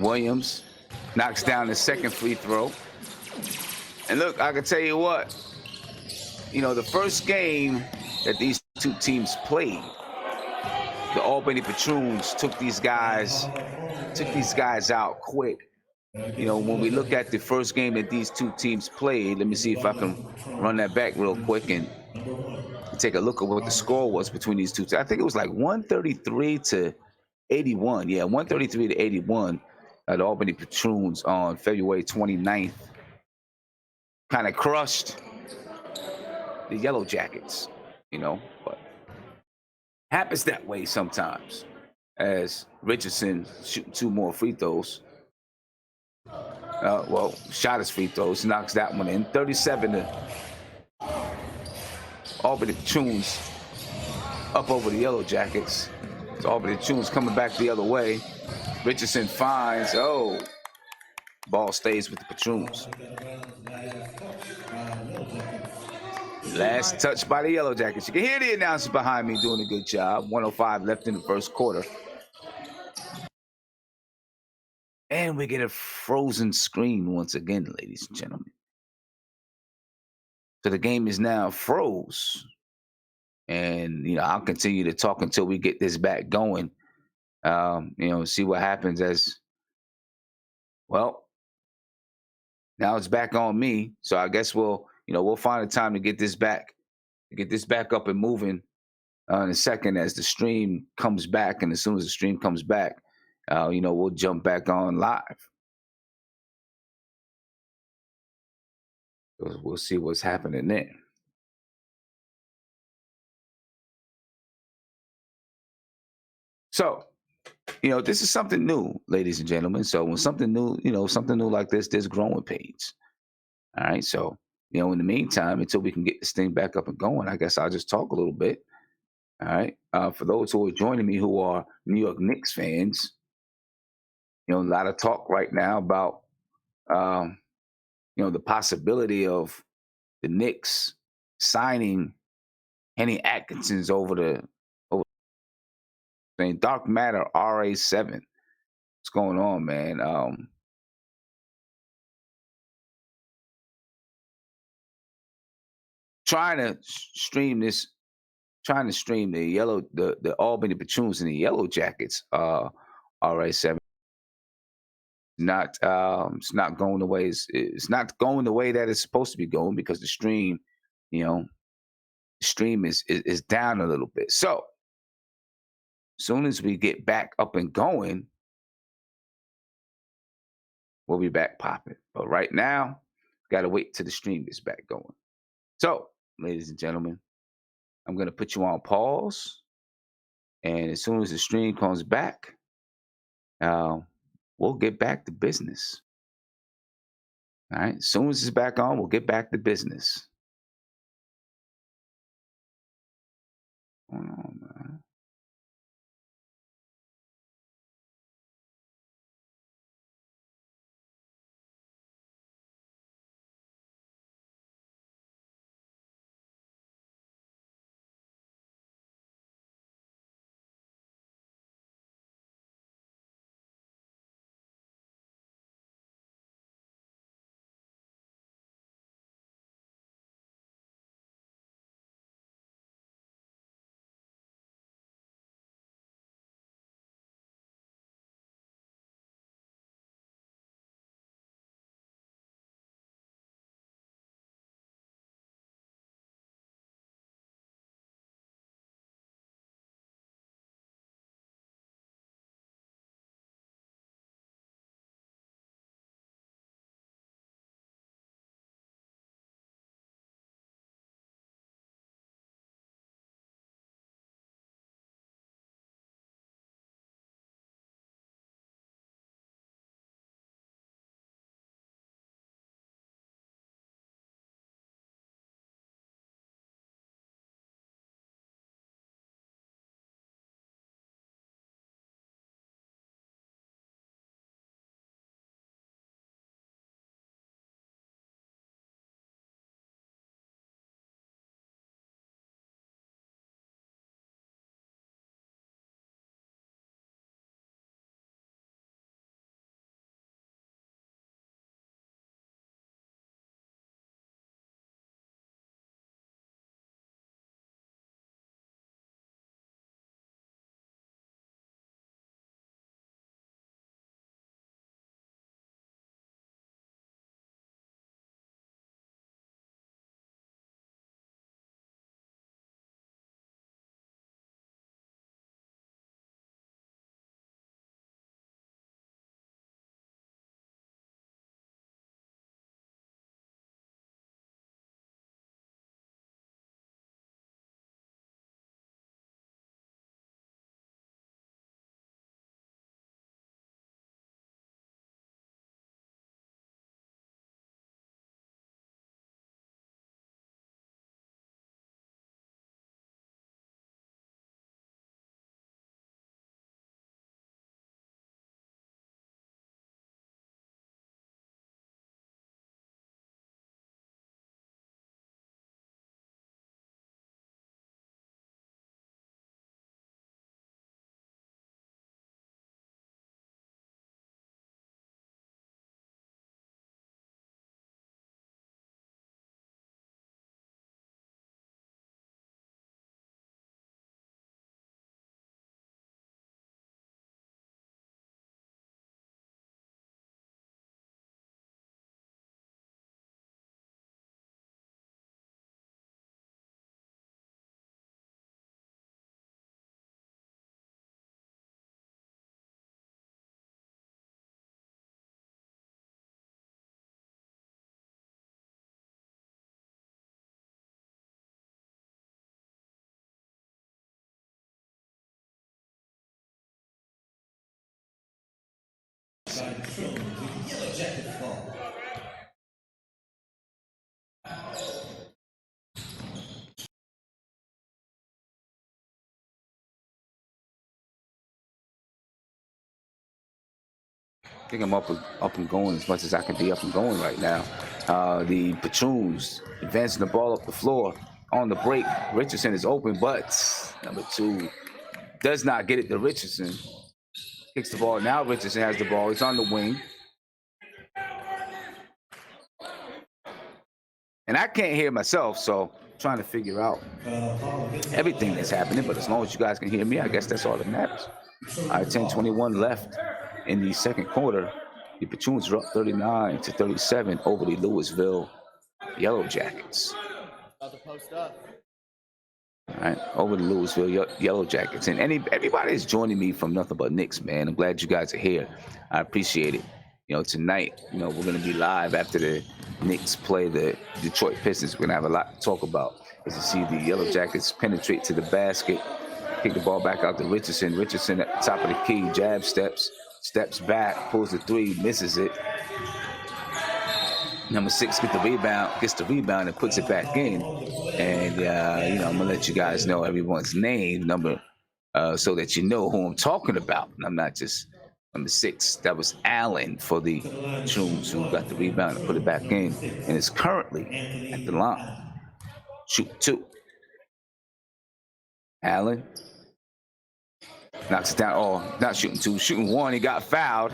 Williams knocks down the second free throw. And look, I can tell you what, the first game that these two teams played, the Albany Patroons took these guys out quick. When we look at the first game that these two teams played, let me see if I can run that back real quick and take a look at what the score was between these two. I think it was like 133 to 81. Yeah, 133 to 81 at Albany Patroons on February 29th. Kind of crushed the Yellowjackets, but happens that way sometimes. As Richardson shooting 2 more free throws. Shot his free throws, knocks that one in. 37 to Albany Patroons up over the Yellowjackets. So Albany Patroons coming back the other way. Richardson finds, ball stays with the Patroons. Last touch by the Yellowjackets. You can hear the announcer behind me doing a good job. 1:05 left in the first quarter. And we get a frozen screen once again, ladies and gentlemen. So the game is now froze. And, I'll continue to talk until we get this back going. See what happens now it's back on me. So I guess we'll find a time to get this back up and moving in a second as the stream comes back. And as soon as the stream comes back, we'll jump back on live. We'll see what's happening there. So, this is something new, ladies and gentlemen. So when something new like this, there's growing pains. All right. So, in the meantime, until we can get this thing back up and going, I guess I'll just talk a little bit. All right. For those who are joining me who are New York Knicks fans, a lot of talk right now about, the possibility of the Knicks signing Henny Atkinson's over saying Dark Matter RA7. What's going on, man? Trying to stream the Albany Patroons and the Yellowjackets RA7. It's not going the way it's not going the way that it's supposed to be going because the stream is down a little bit. So as soon as we get back up and going, we'll be back popping. But right now, got to wait till the stream is back going. So, ladies and gentlemen, I'm going to put you on pause. And as soon as the stream comes back, we'll get back to business. All right. As soon as it's back on, we'll get back to business. What's going on, man? think I'm up and going as much as I can be up and going right now. The Patroons advancing the ball up the floor on the break. Richardson is open, but number 2 does not get it to Richardson. Kicks the ball. Now Richardson has the ball. He's on the wing. And I can't hear myself, so I'm trying to figure out everything that's happening. But as long as you guys can hear me, I guess that's all that matters. All right, 10:21 left in the second quarter. The Patroons are up 39-37 over the Lewisville Yellowjackets. About to post up. All right, over the Lewisville Yellowjackets. And everybody is joining me from Nothing But Knicks, man. I'm glad you guys are here. I appreciate it. Tonight, we're going to be live after the Knicks play the Detroit Pistons. We're going to have a lot to talk about. As you see, the Yellowjackets penetrate to the basket, kick the ball back out to Richardson. Richardson at the top of the key, jab steps back, pulls the 3, misses it. Number 6 gets the rebound and puts it back in. And, I'm going to let you guys know everyone's name, so that you know who I'm talking about. And I'm not just number 6. That was Allen for the Patroons, who got the rebound and put it back in. And is currently at the line. Shoot 2. Allen knocks it down. Oh, not shooting 2, shooting 1. He got fouled.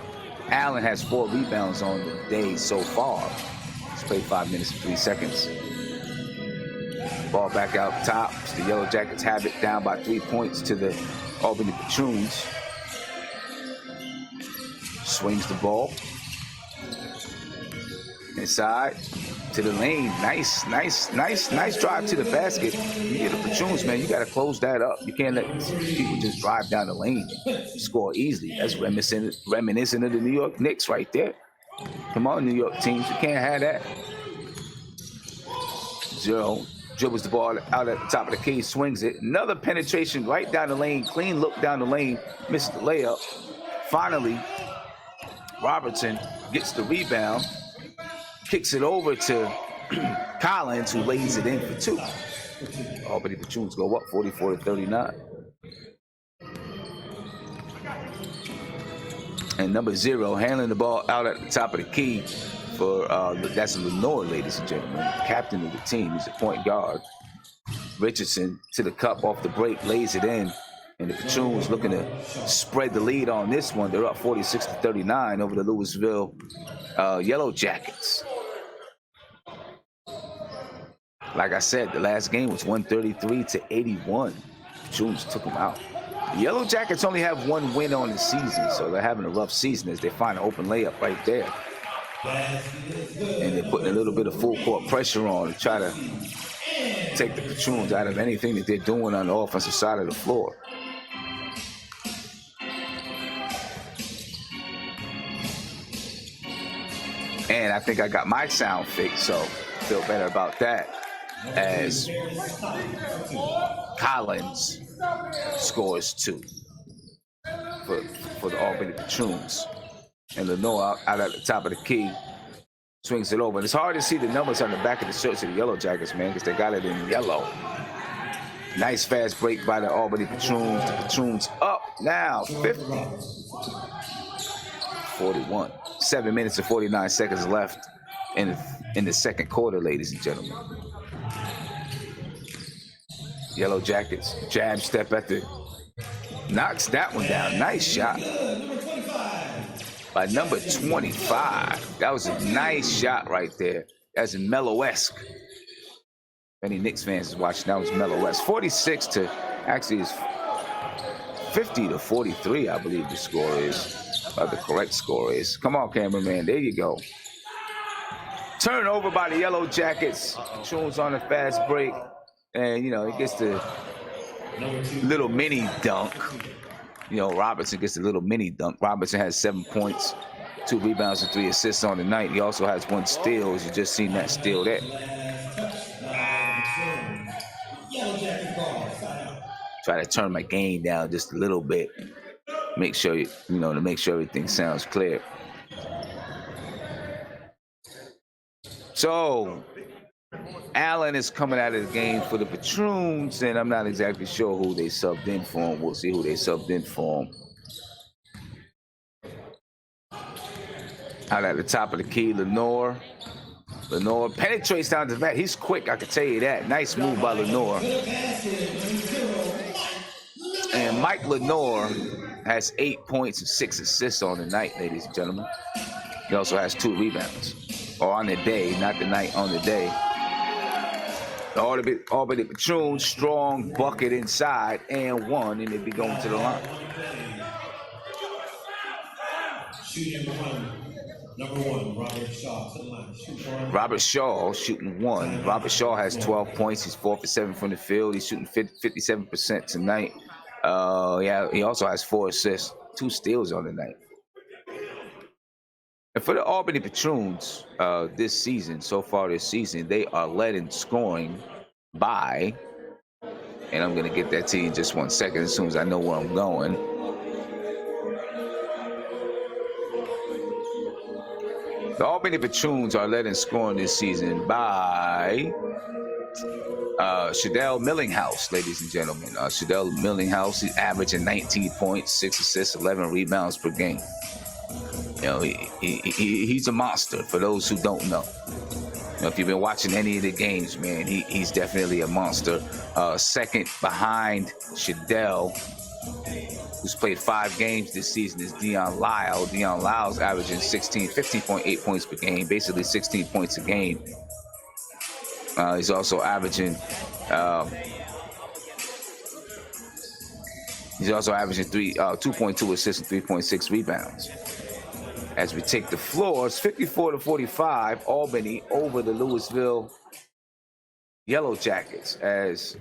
Allen has 4 rebounds on the day so far. He's played 5 minutes and 3 seconds. Ball back out top. The Yellowjackets have it, down by 3 points to the Albany Patroons. Swings the ball inside to the lane. Nice drive to the basket. You get the Patroons, man. You got to close that up. You can't let people just drive down the lane and score easily. That's reminiscent of the New York Knicks right there. Come on, New York teams. You can't have that. 0 dribbles the ball out at the top of the key, swings it. Another penetration right down the lane. Clean look down the lane. Misses the layup. Finally, Robertson gets the rebound, kicks it over to Collins, who lays it in for 2. Albany Patroons go up 44-39. And number 0 handling the ball out at the top of the key for that's Lenore, ladies and gentlemen, captain of the team. He's a point guard. Richardson to the cup off the break, lays it in. And the Patroons looking to spread the lead on this one. They're up 46-39 over the Lewisville Yellowjackets. Like I said, the last game was 133-81. Patroons took them out. The Yellowjackets only have 1 win on the season, so they're having a rough season as they find an open layup right there. And they're putting a little bit of full court pressure on to try to take the Patroons out of anything that they're doing on the offensive side of the floor. And I think I got my sound fixed, so I feel better about that. As Collins scores 2 for the Albany Patroons. And Lenore out at the top of the key swings it over. And it's hard to see the numbers on the back of the shirts of the Yellowjackets, man, because they got it in yellow. Nice fast break by the Albany Patroons. The Patroons up now 50-41. 7 minutes and 49 seconds left in the second quarter, ladies and gentlemen. Yellowjackets jab step at the, knocks that one down. Nice shot by number 25. That was a nice shot right there. That's Mellow-esque. Any Knicks fans is watching, that was Mellow-esque. 46 to, actually it's 50-43, I believe the score is. The correct score is. Come on, cameraman. There you go. Turnover by the Yellowjackets. Patroons on a fast break. And, it gets the little mini dunk. Robertson gets a little mini dunk. Robertson has 7 points, 2 rebounds, and 3 assists on the night. He also has 1 steal, as you just seen that steal there. Try to turn my gain down just a little bit. Make sure, to make sure everything sounds clear. So, Allen is coming out of the game for the Patroons, and I'm not exactly sure who they subbed in for him. We'll see who they subbed in for him. Out at the top of the key, Lenore penetrates down to the back. He's quick, I can tell you that. Nice move by Lenore. And Mike Lenore has 8 points and 6 assists on the night, ladies and gentlemen. He also has 2 rebounds. Or on the day, not the night, on the day. The Albany Patroons, strong bucket inside and 1, and they'll be going to the line. Number 1, Robert Shaw to the line. Robert Shaw shooting 1. Robert Shaw has 12 points. He's 4 for 7 from the field. He's shooting 57% tonight. Yeah, he also has 4 assists, 2 steals on the night. And for the Albany Patroons, this season, so far this season, they are led in scoring by, and I'm going to get that to you in just 1 second as soon as I know where I'm going. The Albany Patroons are led in scoring this season by Shadell Millinghouse, ladies and gentlemen. Shadell Millinghouse is averaging 19 points, 6 assists, 11 rebounds per game. You know, he's a monster for those who don't know. You know, if you've been watching any of the games, man, he's definitely a monster. Second behind Shadell, who's played 5 games this season, is Dion Lyle. Dion Lyle's averaging 15.8 points per game, basically 16 points a game. He's also averaging 2.2 assists and 3.6 rebounds. As we take the floor, it's 54-45, Albany over the Lewisville Yellowjackets, as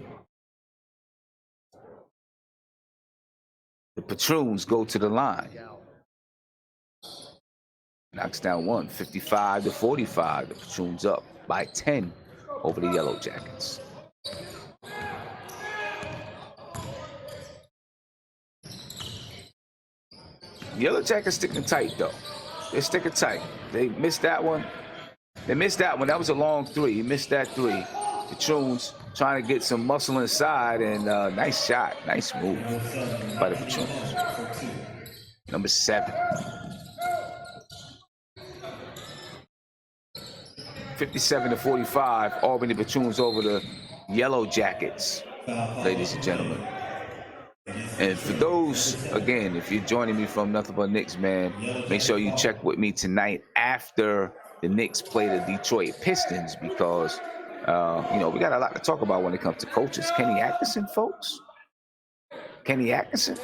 the Patroons go to the line. Knocks down 1, 55-45. The Patroons up by 10 over the Yellowjackets. Yellowjackets sticking tight, though. They're sticking tight. They missed that one. That was a long 3. He missed that 3. Patroons trying to get some muscle inside, and nice shot. Nice move by the Patroons. Number 7. 57-45. Albany Patroons over the Yellowjackets, ladies and gentlemen. And for those, again, if you're joining me from Nothing But Knicks, man, make sure you check with me tonight after the Knicks play the Detroit Pistons, because you know, we got a lot to talk about when it comes to coaches. Kenny Atkinson, folks. Kenny Atkinson.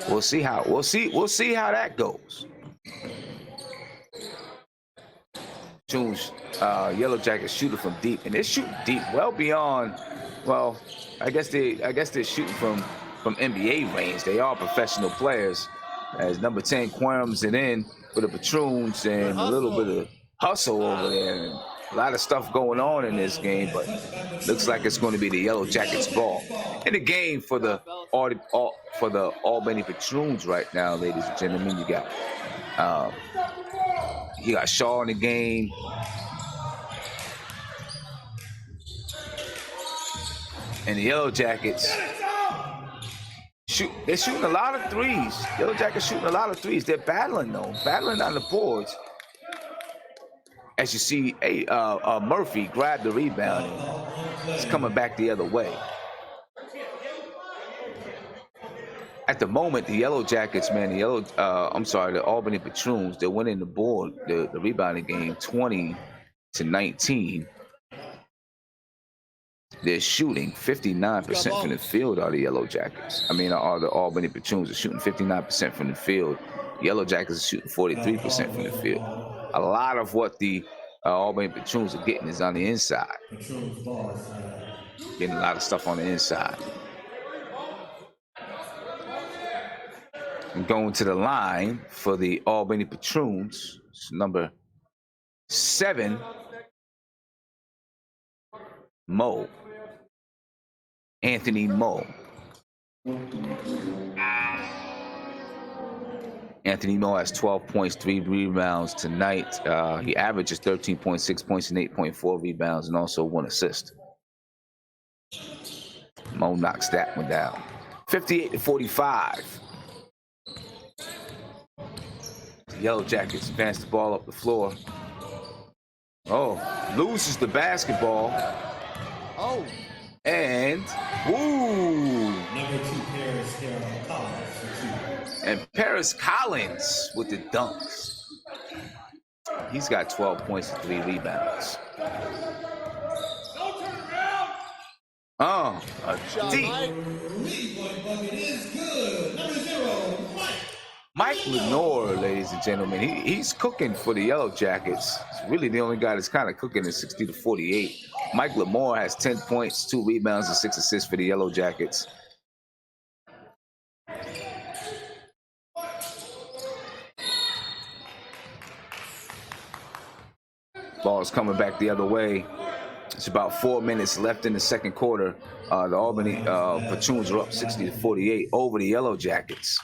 We'll see how that goes. Yellowjackets shooting from deep, and they're shooting deep, well beyond. Well, I guess they're shooting from NBA range. They are professional players. As number 10 quirms it in for the Patroons, and a little bit of hustle over there, and a lot of stuff going on in this game, but looks like it's going to be the Yellowjackets ball in the game for the Albany Patroons right now, ladies and gentlemen. You got Shaw in the game. And the Yellowjackets they're shooting a lot of threes. Yellowjackets shooting a lot of threes. They're battling on the boards. As you see, Murphy grabbed the rebound and it's coming back the other way. At the moment, the Yellowjackets, man, the Albany Patroons, they're winning the rebounding game 20-19. They're shooting 59% from the field, are the Yellowjackets. Are the Albany Patroons are shooting 59% from the field. The Yellowjackets are shooting 43% from the field. A lot of what the Albany Patroons are getting is on the inside. Getting a lot of stuff on the inside. And going to the line for the Albany Patroons, number 7, Anthony Moe. Anthony Moe has 12 points, 3 rebounds tonight. He averages 13.6 points and 8.4 rebounds, and also 1 assist. Moe knocks that one down. 58-45. Yellowjackets advance the ball up the floor. Oh, loses the basketball. Oh. And, woo! Number 2, Collins for 2. And Paris Collins with the dunks. He's got 12 points and 3 rebounds. Oh, a deep. Bucket is good. Number 0, Mike Lenore, ladies and gentlemen, he's cooking for the Yellowjackets. He's really the only guy that's kind of cooking at 60-48. Mike Lemore has 10 points, 2 rebounds, and 6 assists for the Yellowjackets. Ball's coming back the other way. It's about 4 minutes left in the second quarter. The Albany Patroons are up 60-48 over the Yellowjackets.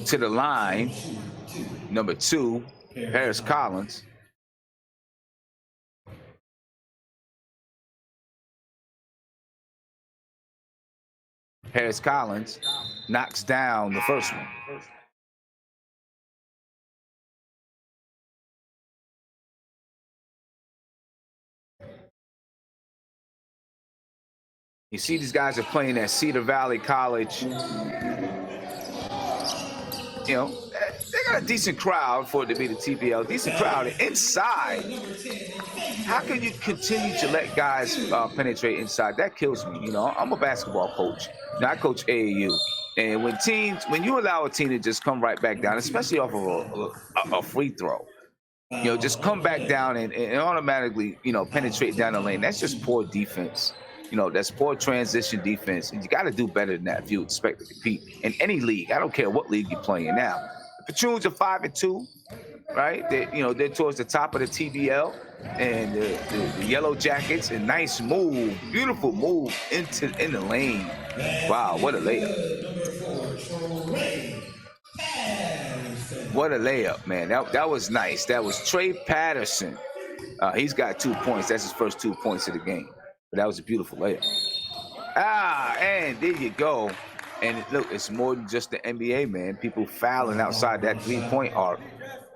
To the line, number 2, Paris Collins. Paris Collins knocks down the first one. You see these guys are playing at Cedar Valley College. You know, they got a decent crowd for it to be the TBL. Decent crowd inside. How can you continue to let guys penetrate inside? That kills me. You know, I'm a basketball coach. Now, I coach AAU. And when you allow a team to just come right back down, especially off of a free throw, you know, just come back down and automatically, you know, penetrate down the lane. That's just poor defense. You know, that's poor transition defense. And you got to do better than that if you expect to compete in any league. I don't care what league you're playing now. The Patroons are 5-2, right? They're towards the top of the TBL. And the Yellowjackets, a nice move, beautiful move in the lane. Wow, what a layup. What a layup, man. That was nice. That was Trey Patterson. He's got 2 points. That's his first 2 points of the game. But that was a beautiful layup. And there you go. And look, it's more than just the NBA, man. People fouling outside that 3-point arc.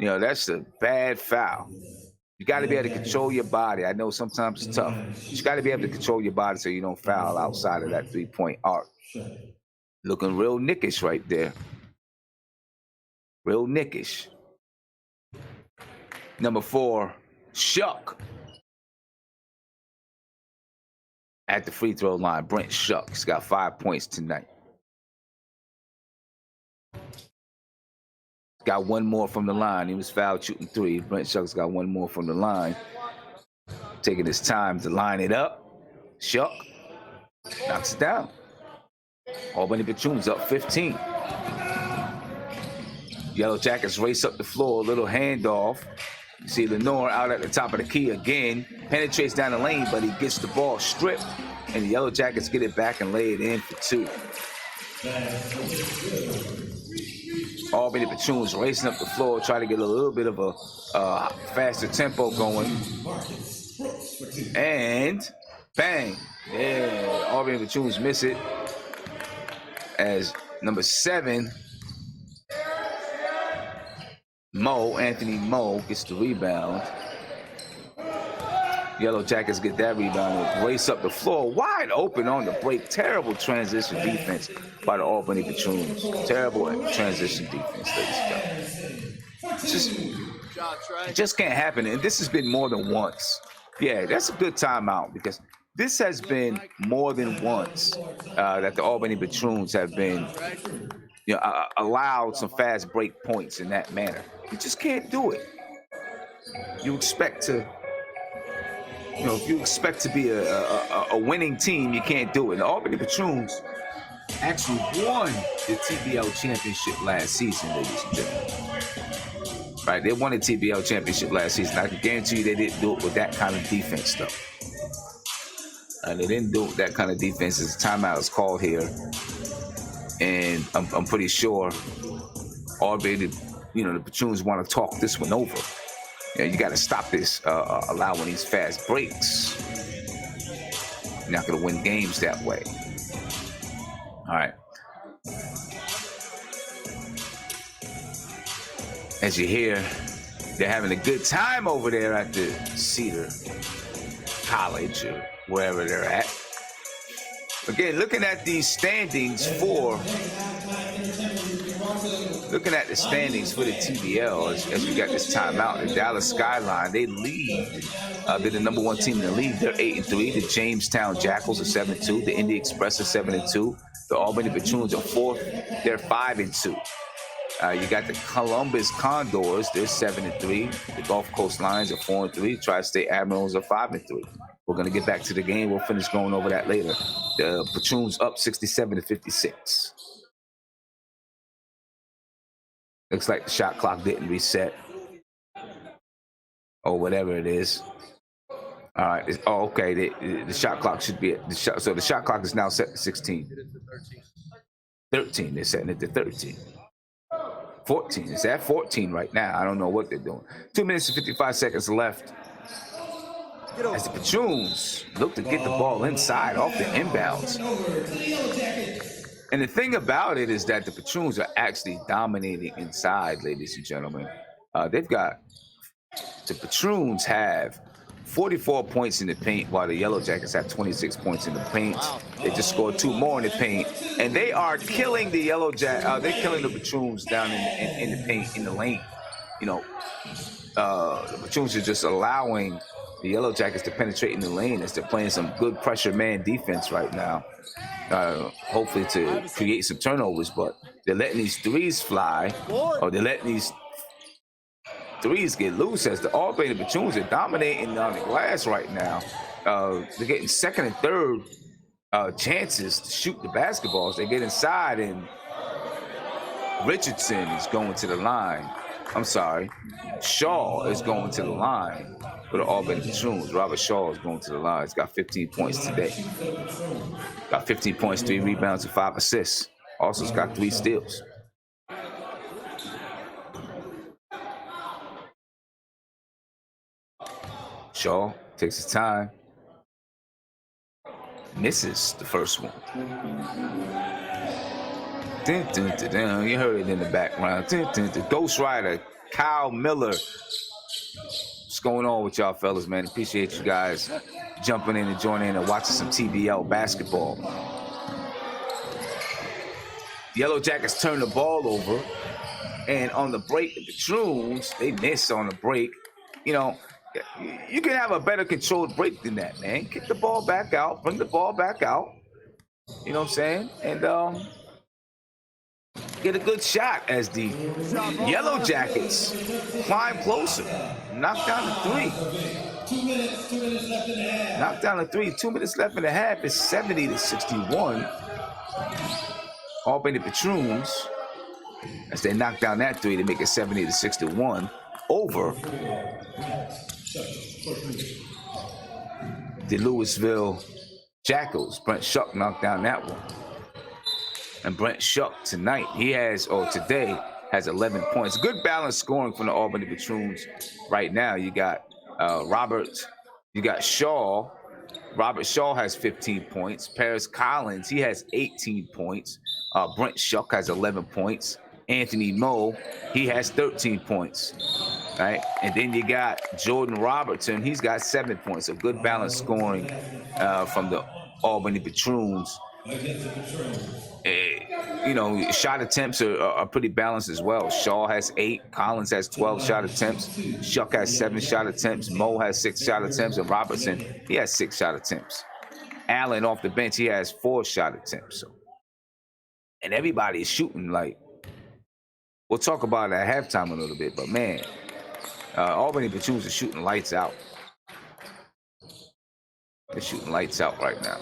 You know, that's a bad foul. You got to be able to control your body. I know sometimes it's tough. But you got to be able to control your body so you don't foul outside of that 3-point arc. Looking real nickish right there. Real nickish. Number 4, Shuck. At the free throw line, Brent Shuck. He's got 5 points tonight. Got 1 more from the line. He was fouled shooting 3. Brent Shuck's got 1 more from the line. Taking his time to line it up. Shuck knocks it down. Albany Patroons up 15. Yellowjackets race up the floor. A little handoff. You see Lenore out at the top of the key again. Penetrates down the lane, but he gets the ball stripped. And the Yellowjackets get it back and lay it in for 2. Albany Patroons racing up the floor, try to get a little bit of a faster tempo going. And bang. Yeah, Albany Patroons miss it. As number 7, Anthony Moe gets the rebound. Yellowjackets get that rebound and race up the floor. Wide open on the break. Terrible transition defense by the Albany Patroons. Terrible transition defense, ladies and gentlemen. It just can't happen. And this has been more than once. Yeah, that's a good timeout because this has been more than once that the Albany Patroons have been allowed some fast break points in that manner. You just can't do it. You expect to, if you expect to be a winning team, you can't do it. The Albany Patroons actually won the TBL championship last season, ladies and gentlemen. Right, they won the TBL championship last season. I can guarantee you they didn't do it with that kind of defense, though. They didn't do it with that kind of defense. As timeout is called here, and I'm pretty sure Albany, the Patroons want to talk this one over. You got to stop this, allowing these fast breaks. You're not going to win games that way. All right. As you hear, they're having a good time over there at the Cedar College or wherever they're at. Again, looking at these standings for the TBL as we got this timeout, the Dallas Skyline, they lead. They're the number one team in the league. They're 8-3. The Jamestown Jackals are 7-2. The Indy Express are 7-2. The Albany Patroons are 4th. They're 5-2. You got the Columbus Condors. They're 7-3. The Gulf Coast Lions are 4-3. Tri-State Admirals are 5-3. We're gonna get back to the game. We'll finish going over that later. The Patroons up 67-56. Looks like the shot clock didn't reset, or whatever it is. All right. Okay. The shot clock should be so the shot clock is now set to 16. 13. They're setting it to 13. 14. It's at 14 right now. I don't know what they're doing. 2 minutes and 55 seconds left. As the Patroons look to get the ball inside off the inbounds. And the thing about it is that the Patroons are actually dominating inside, ladies and gentlemen. The Patroons have 44 points in the paint, while the Yellowjackets have 26 points in the paint. They just scored 2 more in the paint, and they are killing the Yellowjackets. They're killing the Patroons down in the paint, in the lane. You know, the Patroons are just allowing the Yellowjackets to penetrate in the lane as they're playing some good pressure man defense right now. Hopefully to create some turnovers, but they're letting these threes fly, or they're letting these threes get loose as the Albany Patroons are dominating on the glass right now. They're getting second and third chances to shoot the basketballs. They get inside, and Richardson is going to the line. I'm sorry, Shaw is going to the line for the Albany Patroons. Robert Shaw is going to the line. He's got 15 points today. Got 15 points, 3 rebounds, and 5 assists. Also, has got 3 steals. Shaw takes his time. Misses the first one. Dun, dun, dun, dun. You heard it in the background. Dun, dun, dun. Ghost Rider, Kyle Miller. What's going on with y'all fellas, man? Appreciate you guys jumping in and joining in and watching some TBL basketball. The Yellowjackets turn the ball over, and on the break, the Patroons, they miss on the break. You know, you can have a better controlled break than that, man. Kick the ball back out, bring the ball back out. You know what I'm saying? And get a good shot as the Yellowjackets climb closer. Knock down the 3. Knock down the 3. 2 minutes left in the half. It's 70-61. Albany Patroons, as they knock down that 3 to make it 70-61 over the Lewisville Jackals. Brent Shuck knocked down that one. And Brent Shuck today has 11 points. Good balance scoring from the Albany Patroons right now. You got Shaw. Robert Shaw has 15 points. Paris Collins, he has 18 points. Brent Shuck has 11 points. Anthony Moe, he has 13 points. Right? And then you got Jordan Robertson, he's got 7 points. So good balance scoring from the Albany Patroons. You know, shot attempts are pretty balanced as well. Shaw has 8, Collins has 12 shot attempts, Shuck has 7 shot attempts, Moe has 6 shot attempts, and Robertson, he has 6 shot attempts. Allen off the bench, he has 4 shot attempts. So, and everybody is shooting like, we'll talk about it at halftime a little bit, but man, Albany Patroons are shooting lights out. They're shooting lights out right now.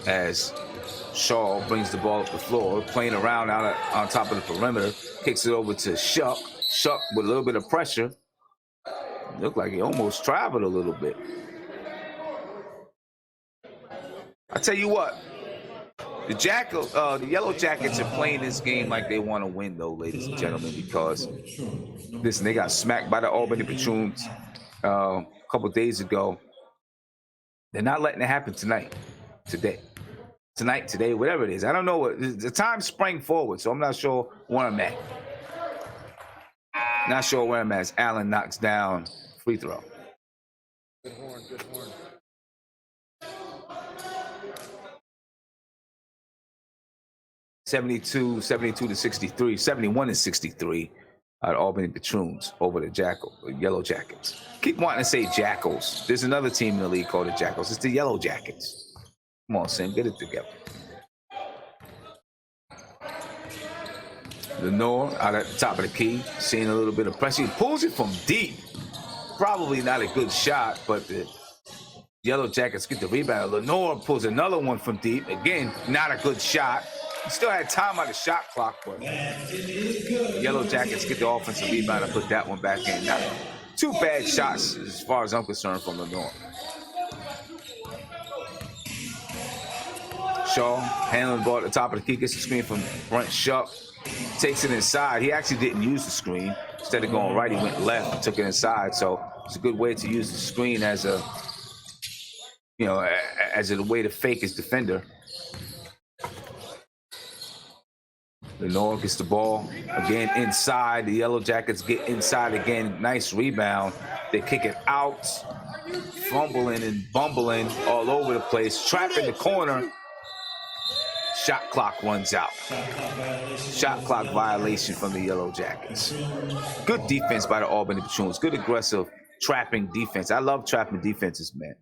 As Shaw brings the ball up the floor, playing around out on top of the perimeter, kicks it over to Shuck. Shuck with a little bit of pressure. Looked like he almost traveled a little bit. I tell you what, the Yellowjackets are playing this game like they want to win, though, ladies and gentlemen, because listen, they got smacked by the Albany Patroons a couple days ago. They're not letting it happen today, whatever it is. I don't know what the time sprang forward, so I'm not sure where I'm at. Not sure where I'm at as Allen knocks down free throw. Good horn, good horn. 72 to 63, 71 to 63 at Albany Patroons over the Yellowjackets. Keep wanting to say Jackals. There's another team in the league called the Jackals. It's the Yellowjackets. Come on, Sam, get it together. Lenore out at the top of the key, seeing a little bit of pressure. He pulls it from deep. Probably not a good shot, but the Yellowjackets get the rebound. Lenore pulls another one from deep. Again, not a good shot. He still had time on the shot clock, but Yellowjackets get the offensive rebound and put that one back in. Not two bad shots as far as I'm concerned from Lenore. Shaw handling the ball at the top of the key, gets the screen from Brent Shuck, takes it inside. He actually didn't use the screen. Instead of going right, he went left and took it inside. So it's a good way to use the screen as a way to fake his defender. Lenore gets the ball again inside. The Yellowjackets get inside again. Nice rebound. They kick it out, fumbling and bumbling all over the place. Trapped in the corner. Shot clock runs out. Shot clock violation from the Yellowjackets. Good defense by the Albany Patroons. Good aggressive trapping defense. I love trapping defenses, man.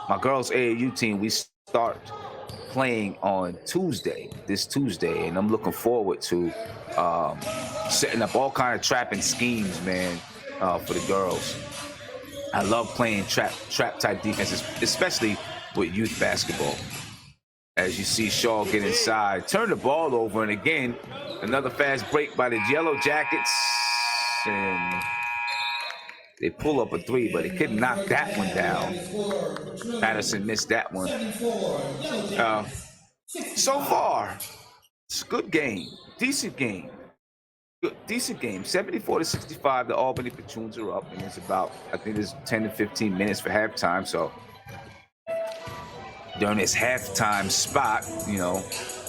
My girls' AAU team, we start playing on this Tuesday, and I'm looking forward to setting up all kind of trapping schemes, man, for the girls. I love playing trap type defenses, especially with youth basketball. As you see Shaw get inside, turn the ball over, and again, another fast break by the Yellowjackets, and they pull up a three, but they couldn't knock that one down. Patterson missed that one. So far, it's a good game, decent game. Decent game. 74 to 65, the Albany Patroons are up, and it's about, I think there's 10 to 15 minutes for halftime, so during this halftime spot, we'll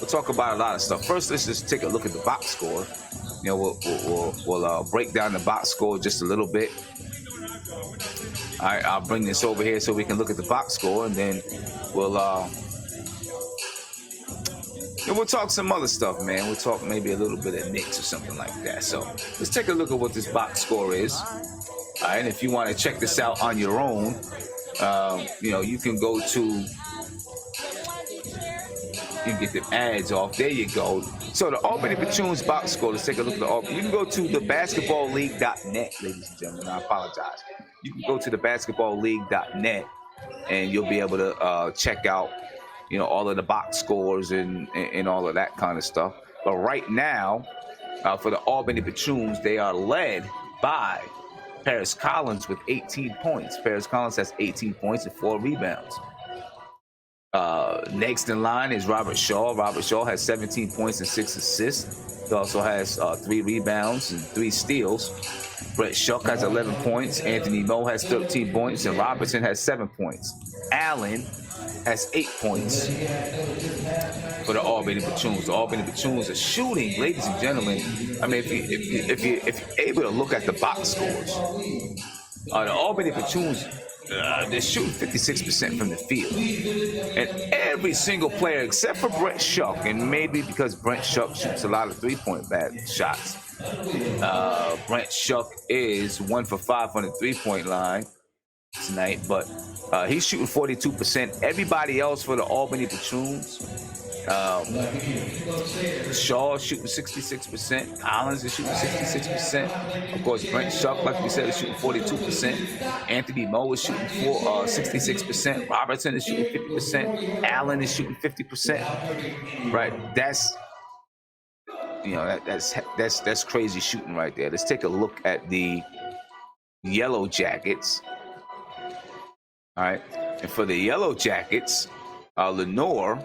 talk about a lot of stuff. First, let's just take a look at the box score. We'll break down the box score just a little bit. All right, I'll bring this over here so we can look at the box score, and then we'll talk some other stuff, man. We'll talk maybe a little bit of Knicks or something like that. So let's take a look at what this box score is. All right, and if you want to check this out on your own, you can go to. You can get the ads off. There you go. So the Albany Patroons box score. Let's take a look at the Albany. You can go to the basketballleague.net, ladies and gentlemen. I apologize. You can go to the basketballleague.net, and you'll be able to check out, all of the box scores and all of that kind of stuff. But right now, for the Albany Patroons, they are led by Paris Collins with 18 points. Paris Collins has 18 points and 4 rebounds. Next in line is Robert Shaw. Robert Shaw has 17 points and 6 assists. He also has 3 rebounds and 3 steals. Brett Shuck has 11 points. Anthony Moe has 13 points, and Robertson has 7 points. Allen has 8 points for the Albany Patroons. The Albany Patroons are shooting, ladies and gentlemen. I mean, if you're able to look at the box scores, the Albany Patroons, they're shooting 56% from the field. And every single player, except for Brent Shuck, and maybe because Brent Shuck shoots a lot of three-point bad shots, Brent Shuck is 1 for 5 on the three-point line tonight, but he's shooting 42%. Everybody else for the Albany Patroons, Shaw is shooting 66%. Collins is shooting 66%. Of course, Brent Shuck, like we said, is shooting 42%. Anthony Moe is shooting 66%. Robertson is shooting 50%. Allen is shooting 50%. Right? That's that's crazy shooting right there. Let's take a look at the Yellowjackets. All right, and for the Yellowjackets, Lenore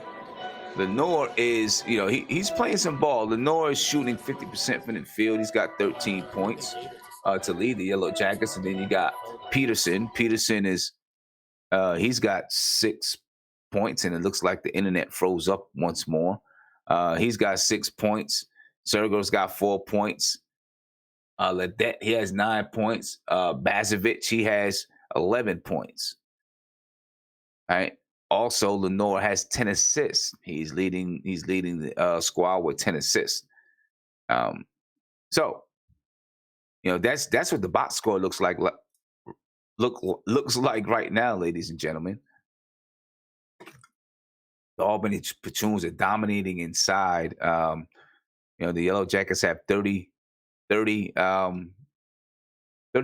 is, he's playing some ball. Lenore is shooting 50% from the field. He's got 13 points to lead the Yellowjackets. And then you got Peterson. Peterson is He's got 6 points, and it looks like the internet froze up once more. He's got 6 points. Sergo's got 4 points. Ledet, he has 9 points. Bazovic, he has 11 points. All right. Also, Lenore has 10 assists. He's leading the squad with 10 assists. So, that's what the box score looks like. Looks like right now, ladies and gentlemen. The Albany Patroons are dominating inside. The Yellowjackets have 30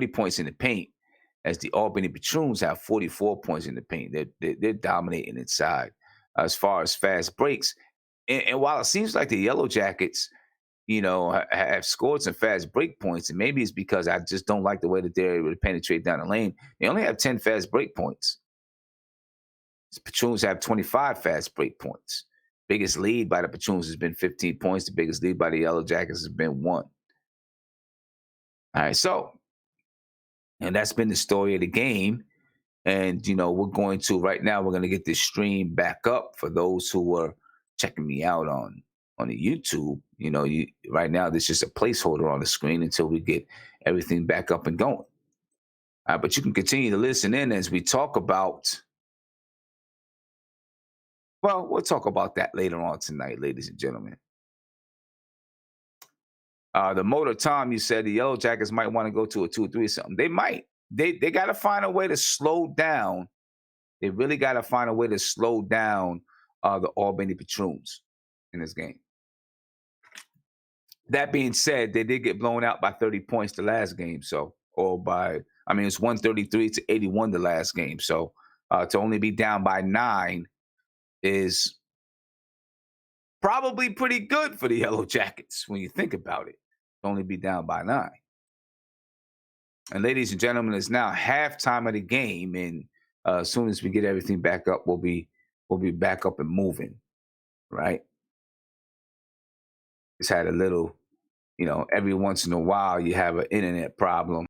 points in the paint, as the Albany Patroons have 44 points in the paint. They're dominating inside as far as fast breaks. And while it seems like the Yellowjackets, have scored some fast break points, and maybe it's because I just don't like the way that they're able to penetrate down the lane. They only have 10 fast break points. The Patroons have 25 fast break points. Biggest lead by the Patroons has been 15 points. The biggest lead by the Yellowjackets has been 1. All right, so, and that's been the story of the game. And, we're going to get this stream back up for those who are checking me out on the YouTube. Right now, there's just a placeholder on the screen until we get everything back up and going. But you can continue to listen in as we talk about, well, we'll talk about that later on tonight, ladies and gentlemen. The motor Tom, you said the Yellowjackets might want to go to a 2-3 or something. They might. They got to find a way to slow down. They really got to find a way to slow down the Albany Patroons in this game. That being said, they did get blown out by 30 points the last game. It's 133-81 the last game. So to only be down by 9 is probably pretty good for the Yellowjackets when you think about it. To only be down by 9. And ladies and gentlemen, it's now halftime of the game, and as soon as we get everything back up, we'll be back up and moving, right? It's had a little, every once in a while you have an internet problem,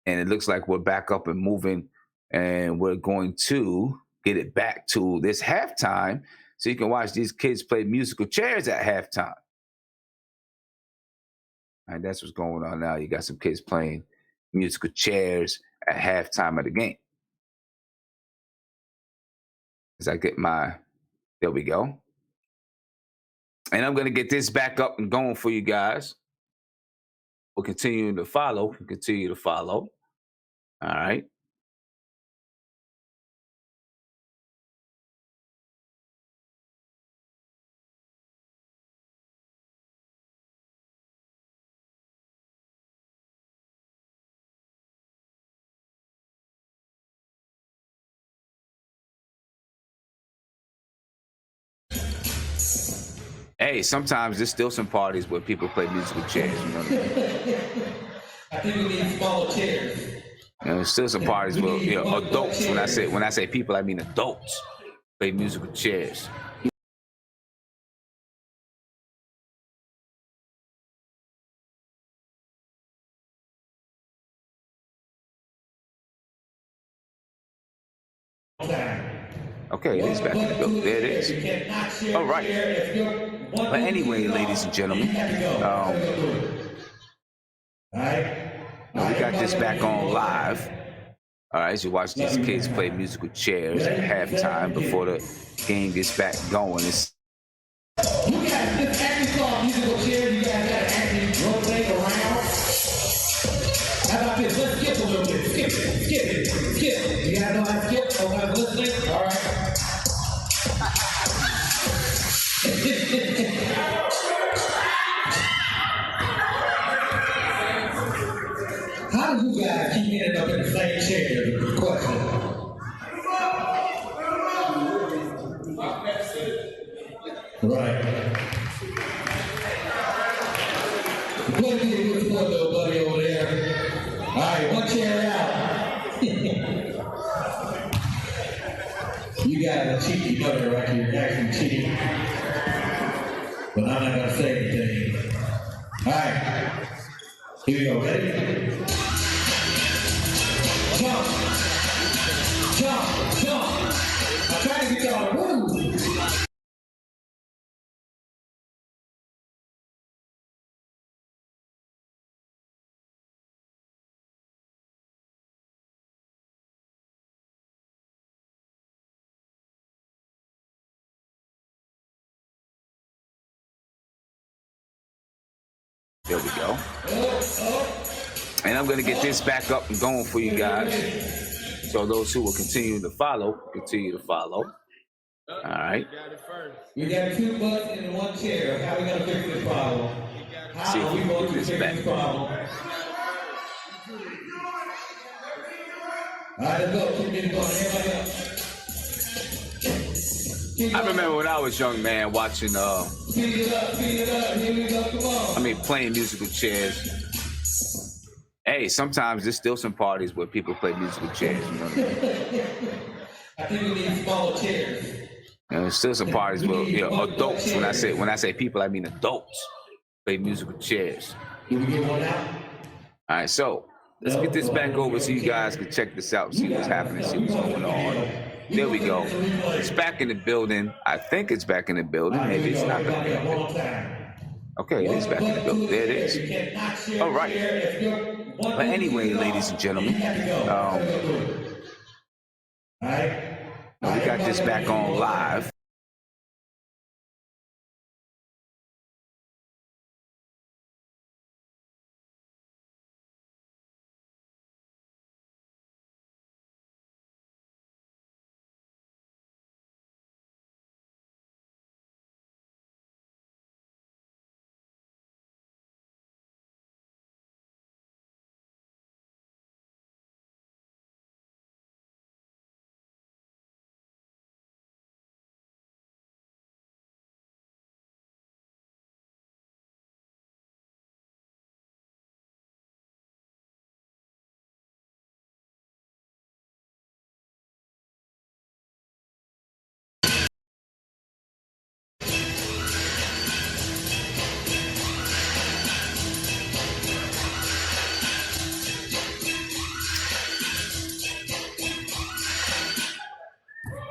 and it looks like we're back up and moving, and we're going to get it back to this halftime so you can watch these kids play musical chairs at halftime. And that's what's going on now. You got some kids playing musical chairs at halftime of the game. As I get there we go. And I'm going to get this back up and going for you guys. We'll continue to follow. All right. Hey, sometimes there's still some parties where people play musical chairs. You know what I mean? I think we need smaller chairs. There's still some parties where adults. When I say people, I mean adults play musical chairs. Okay, it is back in the building. There it is. All right. But anyway, ladies and gentlemen, we got this back on live. All right, as you watch these kids play musical chairs at halftime before the game gets back going. You guys just actually saw musical chairs. You guys got to actually rotate around. How about this? Let's skip a little bit. Skip. You guys know how to skip? Everybody listening? All right. How do you guys keep ending up in the same chair? Is the question. Right. What do you do for little buddy over there? All right, one chair out. You guys are cheeky, you know that, right? You're actually cheating. But I'm not going to say anything. All right. Here we go. Ready? Jump. There we go. And I'm going to get this back up and going for you guys. So those who will continue to follow. All right. We got 2 butts and 1 chair. How are we going to fix this problem? See if we can get this back. All right, let's go. Keep it going. Everybody else. I remember when I was young, man, watching, Speed it up. Here we go. Come on. Playing musical chairs. Hey, sometimes there's still some parties where people play musical chairs. You know what I mean? I think we need smaller chairs. There's still some parties where adults. When I say people, I mean adults play musical chairs. Can we get one out? All right, so let's get this back over so you guys can check this out, see what's happening, see what's going on. There we go. It's back in the building. I think it's back in the building. Maybe it's not back in the building. Okay, it is back in the building. There it is. All right. But anyway, ladies and gentlemen, we got this back on live.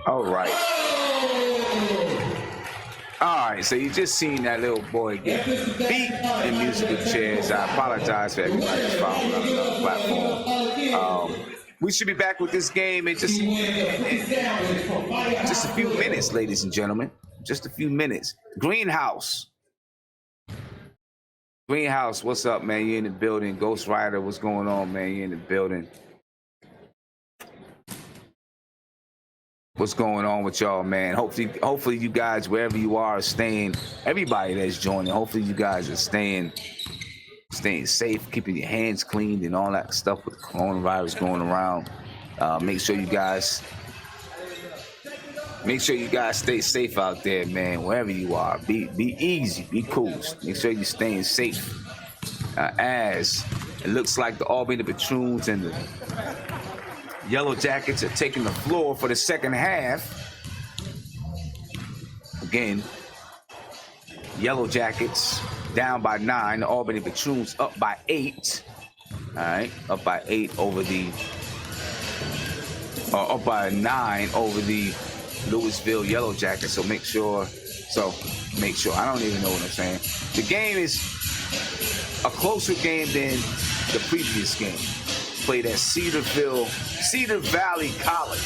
All right. All right, so you just seen that little boy get beat in musical chairs. I apologize for everybody that's following on the platform. We should be back with this game in just a few minutes, ladies and gentlemen. Just a few minutes. Greenhouse, what's up, man? You in the building. Ghost Rider, what's going on, man? You in the building. What's going on with y'all, man? Hopefully you guys, wherever you are staying, everybody that's joining, hopefully you guys are staying safe, keeping your hands cleaned and all that stuff with the coronavirus going around. Make sure you guys stay safe out there, man, wherever you are. Be easy, be cool. Make sure you're staying safe. As it looks like the Albany Patroons and the Yellowjackets are taking the floor for the second half. Again, Yellowjackets down by 9. The Albany Patroons up by 8. All right, up by 8 over the, up by 9 over the Lewisville Yellowjackets. So make sure. I don't even know what I'm saying. The game is a closer game than the previous game. Played at Cedar Valley College.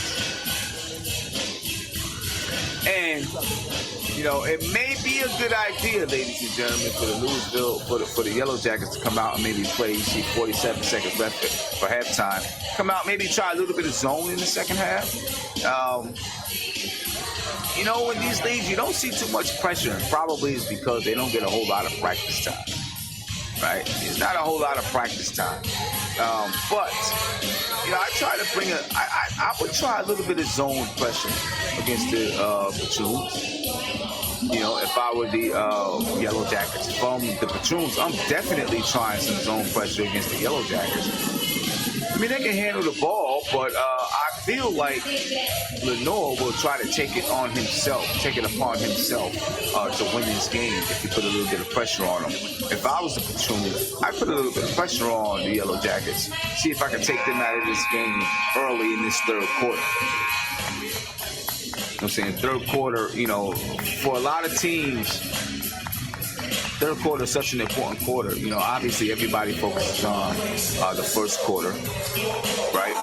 And, it may be a good idea, ladies and gentlemen, for the Lewisville, for the Yellowjackets to come out and maybe play, 47 seconds left for halftime. Come out, maybe try a little bit of zone in the second half. In these leagues, you don't see too much pressure, and probably is because they don't get a whole lot of practice time. Right? It's not a whole lot of practice time. But I try to bring I would try a little bit of zone pressure against the Patroons. If I were the Yellowjackets. If I'm the Patroons, I'm definitely trying some zone pressure against the Yellowjackets. I mean, they can handle the ball, but I feel like Lenore will try to take it upon himself to win this game if you put a little bit of pressure on him. If I was the Patroon, I'd put a little bit of pressure on the Yellowjackets, see if I can take them out of this game early in this third quarter. I'm saying third quarter, for a lot of teams, third quarter is such an important quarter. Obviously everybody focuses on the first quarter, right?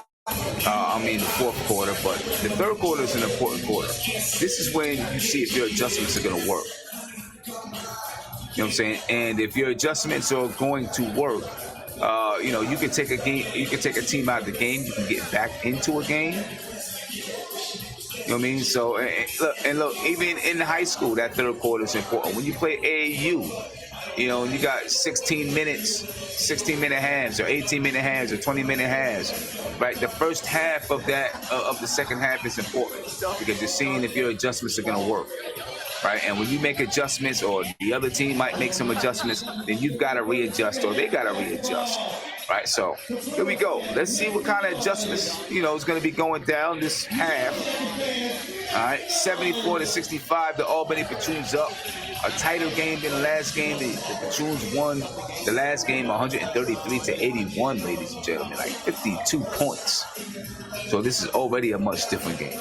The fourth quarter, but the third quarter is an important quarter. This is when you see if your adjustments are going to work. know what I'm saying? And if your adjustments are going to work, you know, you can take a game, you can take a team out of the game, you can get back into a game. You know what I mean? So, and look, even in high school, that third quarter is important. When you play AAU, you know, you got 16 minutes, 16-minute halves, or 18-minute halves, or 20-minute halves, right? The first half of that, of the second half is important because you're seeing if your adjustments are going to work, right? And when you make adjustments, or the other team might make some adjustments, then you've got to readjust, or they got to readjust, right? So here we go. Let's see what kind of adjustments, you know, is going to be going down this half. All right, 74-65, the Albany Patroons up. A tighter game than the last game. The Patroons won the last game 133-81, ladies and gentlemen, like 52 points. So this is already a much different game.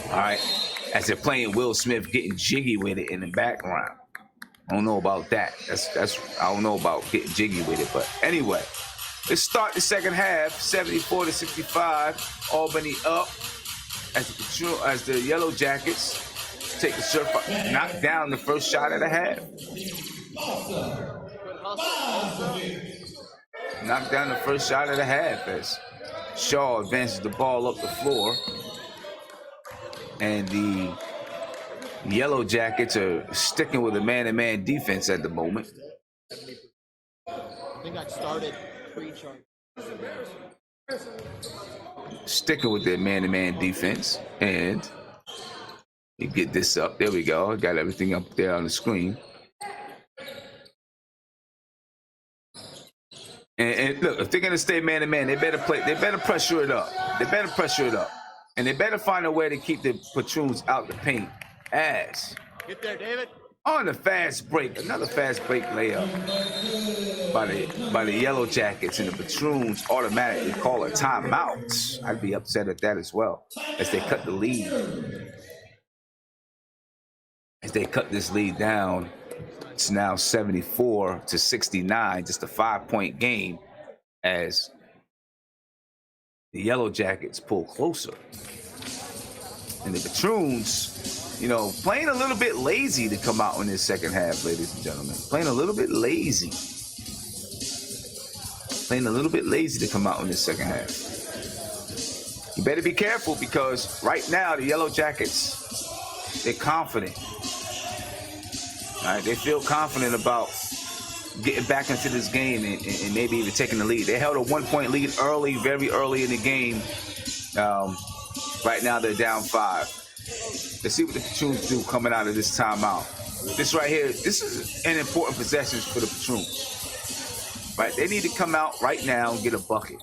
All right, as they're playing Will Smith, getting jiggy with it in the background. I don't know about that. That's I don't know about getting jiggy with it, but anyway, let's start the second half. 74-65, Albany up. As the Yellowjackets take the surf, knock down the first shot of the half. Knock down the first shot of the half as Shaw advances the ball up the floor. And the Yellowjackets are sticking with a man-to-man defense at the moment. I think I started pre-charge. Sticking with their man-to-man defense, and you get this up. There we go. I got everything up there on the screen. And look, if they're gonna stay man-to-man, they better play. They better pressure it up. They better pressure it up, and they better find a way to keep the Patroons out the paint. As Get there, David. on the fast break, another fast break layup by the Yellowjackets, and the Patroons automatically call a timeout. I'd be upset at that as well, as they cut the lead. As they cut this lead down, it's now 74-69, just a 5-point game, as the Yellowjackets pull closer. And the Patroons, you know, playing a little bit lazy to come out in this second half, ladies and gentlemen. Playing a little bit lazy. Playing a little bit lazy to come out in this second half. You better be careful, because right now the Yellowjackets, they're confident. All right, they feel confident about getting back into this game and maybe even taking the lead. They held a 1-point lead early, very early in the game. Right now they're down 5. Let's see what the Patroons do coming out of this timeout. This right here, this is an important possession for the Patroons. Right, they need to come out right now and get a bucket.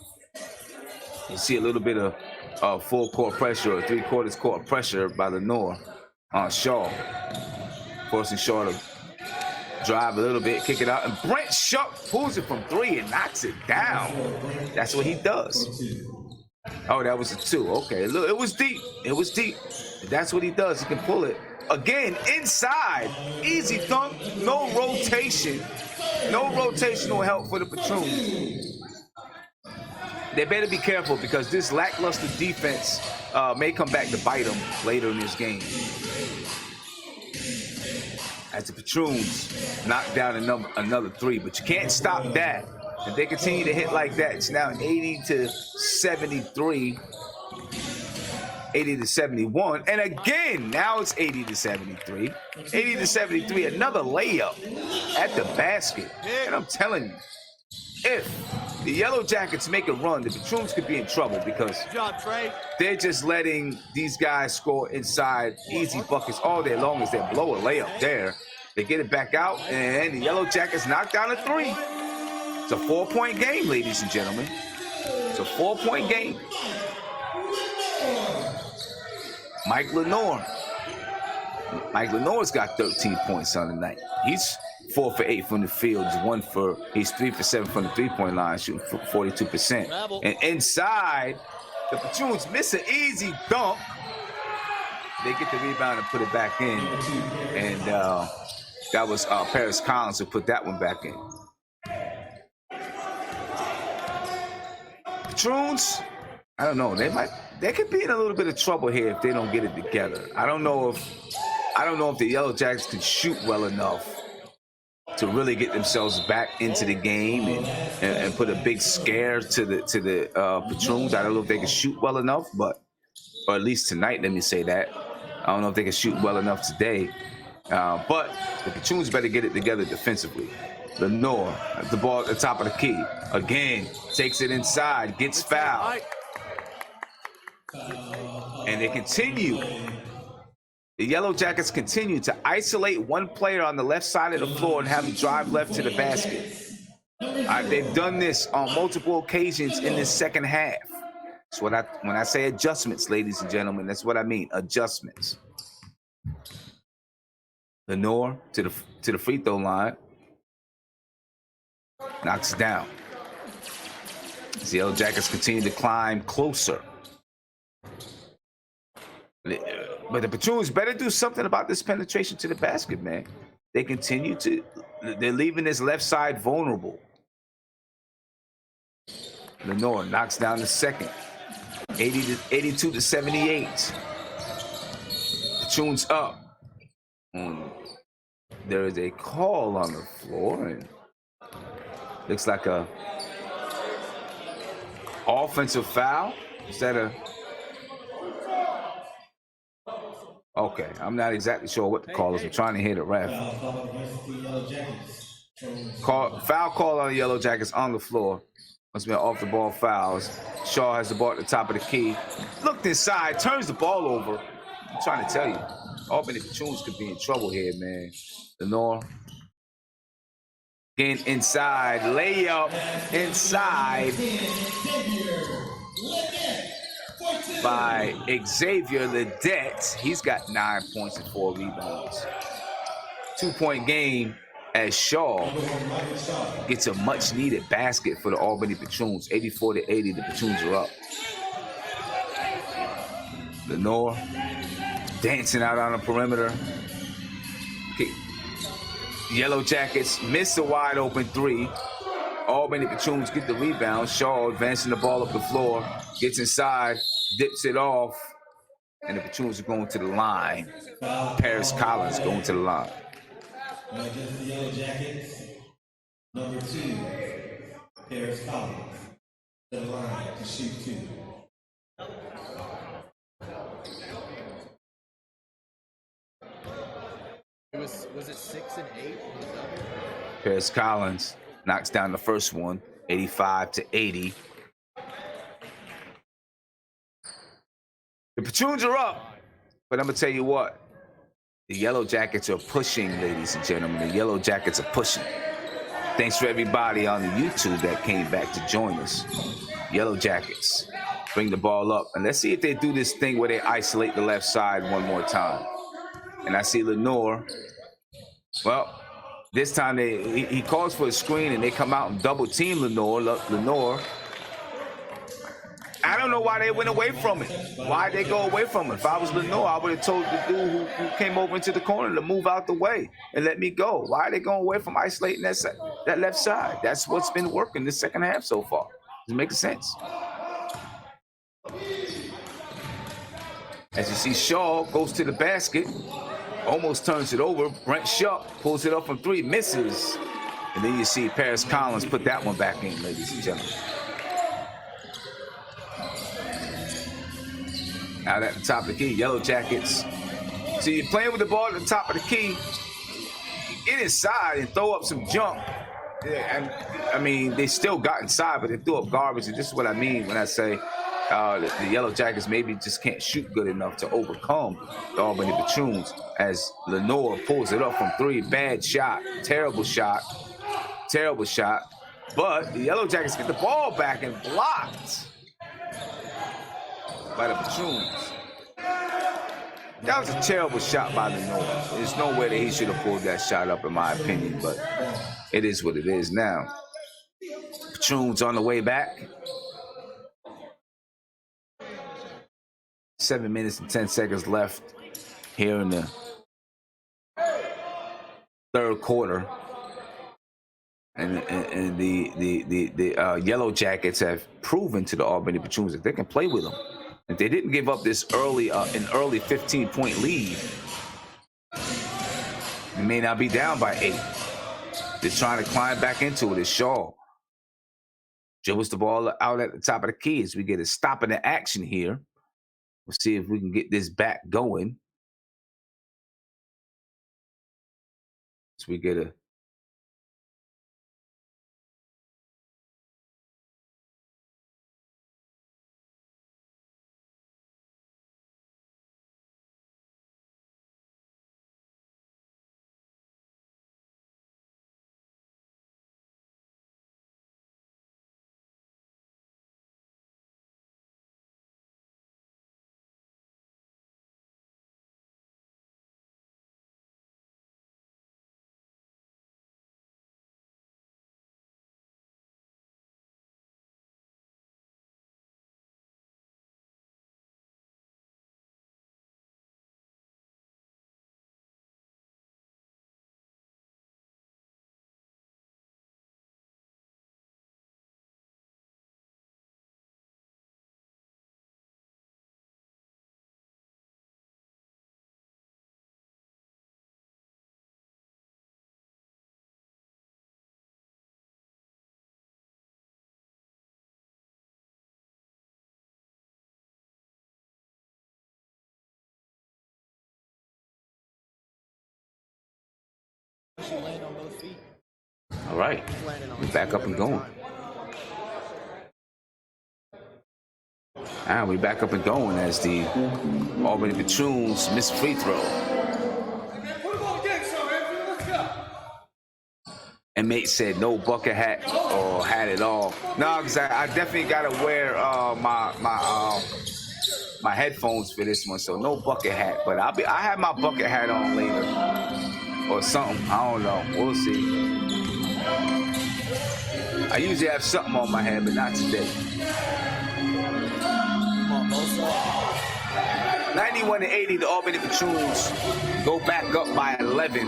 You see a little bit of full court pressure, or 3/4 court pressure by Lenore on Shaw, forcing Shaw to drive a little bit, kick it out, and Brent Shuck pulls it from 3 and knocks it down. That's what he does. Oh, that was a 2. Okay, look, it was deep. It was deep. That's what he does. He can pull it. Again, inside. Easy dunk. No rotation. No rotational help for the Patroons. They better be careful, because this lackluster defense may come back to bite them later in this game. As the Patroons knock down another 3. But you can't stop that. If they continue to hit like that, it's now 80-73, 80-71, and again, now it's 80-73, 80-73, another layup at the basket. And I'm telling you, if the Yellowjackets make a run, the Patroons could be in trouble, because they're just letting these guys score inside easy buckets all day long as they blow a layup there. They get it back out, and the Yellowjackets knock down a 3. It's a 4-point game, ladies and gentlemen. It's a 4-point game. Mike Lenore's got 13 points on the night. He's 4 for 8 from the field. He's 3 for 7 from the 3-point line, shooting 42%. And inside, the Patroons miss an easy dunk. They get the rebound and put it back in. And that was Paris Collins who put that one back in. Patroons, I don't know. They could be in a little bit of trouble here if they don't get it together. I don't know if the Yellowjackets can shoot well enough to really get themselves back into the game and put a big scare to the Patroons. I don't know if they can shoot well enough, or at least tonight, let me say that. I don't know if they can shoot well enough today, but the Patroons better get it together defensively. Lenore, the ball at the top of the key. Again, takes it inside, gets fouled. And they continue. The Yellowjackets continue to isolate one player on the left side of the floor and have him drive left to the basket. They've done this on multiple occasions in this second half. That's what when I say adjustments, ladies and gentlemen, that's what I mean, adjustments. Lenore to the free throw line. Knocks it down. The Yellowjackets continue to climb closer. But the Patroons better do something about this penetration to the basket, man. They're leaving this left side vulnerable. Lenore knocks down the second. 82 to 78. Patroons up. There is a call on the floor, and looks like a offensive foul. Is that a... Okay, I'm not exactly sure what the call is. I'm trying to hear the ref. Foul call on the Yellowjackets on the floor. Must be an off-the-ball fouls. Shaw has the ball at the top of the key. Looked inside, turns the ball over. I'm trying to tell you, Albany Patroons could be in trouble here, man. Lenore. Again, inside, layup, inside by Xavier Ledet. He's got 9 points and 4 rebounds. 2-point game as Shaw gets a much-needed basket for the Albany Patroons. 84 to 80, the Patroons are up. Lenore dancing out on the perimeter. Okay. Yellowjackets miss a wide open three. Albany Patroons get the rebound. Shaw advancing the ball up the floor, gets inside, dips it off, and the Patroons are going to the line. Paris Collins going to the line. Against the Yellowjackets, number 2, Paris Collins, the line to shoot 2. Was it 6 and 8? Paris Collins knocks down the first one, 85 to 80. The Patroons are up, but I'm gonna tell you what, the Yellowjackets are pushing, ladies and gentlemen. The Yellowjackets are pushing. Thanks for everybody on the YouTube that came back to join us. Yellowjackets bring the ball up, and let's see if they do this thing where they isolate the left side one more time. And I see Lenore. Well, this time he calls for a screen, and they come out and double team Lenore. I don't know why they went away from it. Why'd they go away from it? If I was Lenore, I would have told the dude who came over into the corner to move out the way and let me go. Why are they going away from isolating that left side? That's what's been working this second half so far. Does it make sense? As you see, Shaw goes to the basket, almost turns it over. Brent Shuck pulls it up from 3, misses. And then you see Paris Collins put that one back in, ladies and gentlemen. Out at the top of the key, Yellowjackets. So you're playing with the ball at the top of the key. Get inside and throw up some junk. Yeah, and I mean, they still got inside, but they threw up garbage. And this is what I mean when I say the Yellowjackets maybe just can't shoot good enough to overcome the Albany Patroons. As Lenore pulls it up from 3, bad shot, terrible shot. But the Yellowjackets get the ball back and blocked by the Patroons. That was a terrible shot by Lenore. There's no way that he should have pulled that shot up, in my opinion, but it is what it is now. Patroons on the way back. 7 minutes and 10 seconds left here in the third quarter. And the Yellowjackets have proven to the Albany Patroons that they can play with them. If they didn't give up this early 15-point lead, they may not be down by 8. They're trying to climb back into it. It's Shaw. Dribbles the ball out at the top of the key as we get a stop in the action here. We'll see if we can get this back going. So we get a She landed on both feet. all right. We're back up and going. And we're back up and going as the Albany Patroons miss free throw. Inmate said no bucket hat or hat at all. No, because I definitely gotta wear my headphones for this one, so no bucket hat. But I have my bucket hat on later or something. I don't know. We'll see. I usually have something on my head, but not today. 91-80, the Albany Patroons go back up by 11.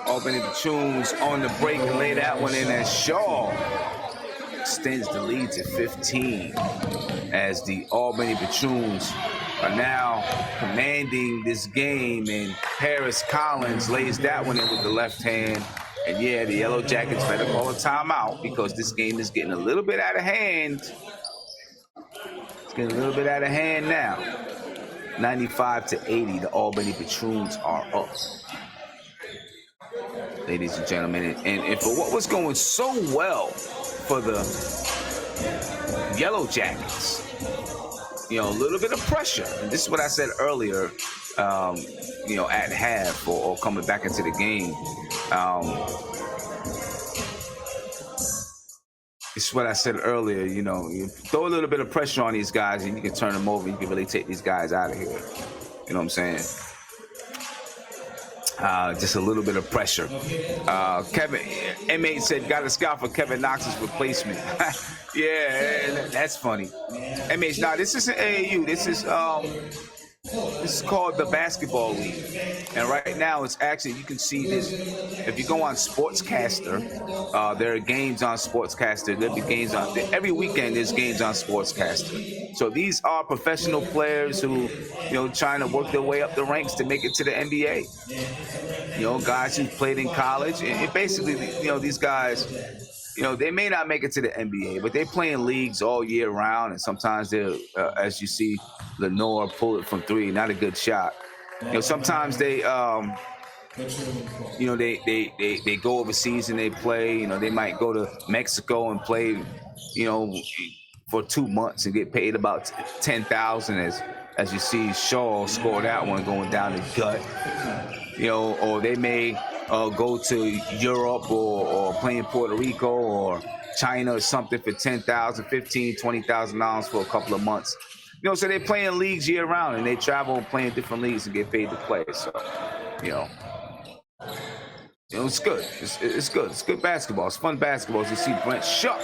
Albany Patroons on the break and lay that one in as Shaw extends the lead to 15 as the Albany Patroons are now commanding this game, and Harris Collins lays that one in with the left hand. And yeah, the Yellowjackets better call a timeout because this game is getting a little bit out of hand. It's getting a little bit out of hand now. 95-80, the Albany Patroons are up. Ladies and gentlemen, and for what was going so well for the Yellowjackets, you know, a little bit of pressure. And this is what I said earlier, you know, at half or coming back into the game. It's what I said earlier, you know, you throw a little bit of pressure on these guys and you can turn them over. You can really take these guys out of here. You know what I'm saying? Just a little bit of pressure. Kevin, inmate said, got a scout for Kevin Knox's replacement. Yeah, that's funny. Inmates, now this isn't AAU. This is called the Basketball League. And right now it's actually, you can see this, if you go on Sportscaster, there are games on Sportscaster. There'll be games on, every weekend there's games on Sportscaster. So these are professional players who, you know, trying to work their way up the ranks to make it to the NBA. You know, guys who played in college. And basically, you know, these guys, you know, they may not make it to the NBA, but they play in leagues all year round. And sometimes they're, as you see, Lenore pull it from three, not a good shot. You know, sometimes they, you know, they go overseas and they play. You know, they might go to Mexico and play, you know, for 2 months and get paid about $10,000. As you see, Shaw score that one going down the gut. You know, or they may go to Europe or play in Puerto Rico or China or something for $10,000, $15,000, $20,000 for a couple of months. You know, so they play in leagues year round and they travel and play in different leagues and get paid to play. So, you know, it's good. It's good. It's good basketball. It's fun basketball. As you see, Brent Shuck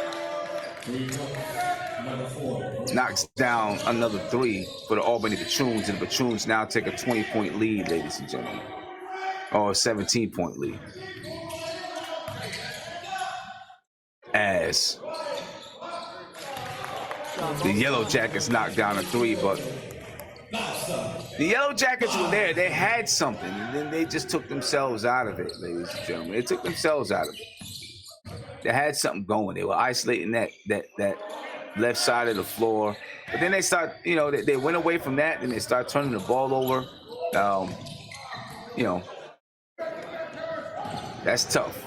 knocks down another three for the Albany Patroons, and the Patroons now take a 20-point lead, ladies and gentlemen, or a 17-point lead. As the Yellowjackets knocked down a three, but The Yellowjackets were there. They had something, and then they just took themselves out of it, ladies and gentlemen. They took themselves out of it. They had something going. They were isolating that left side of the floor. But then they start, you know, they went away from that, and they start turning the ball over. You know, that's tough.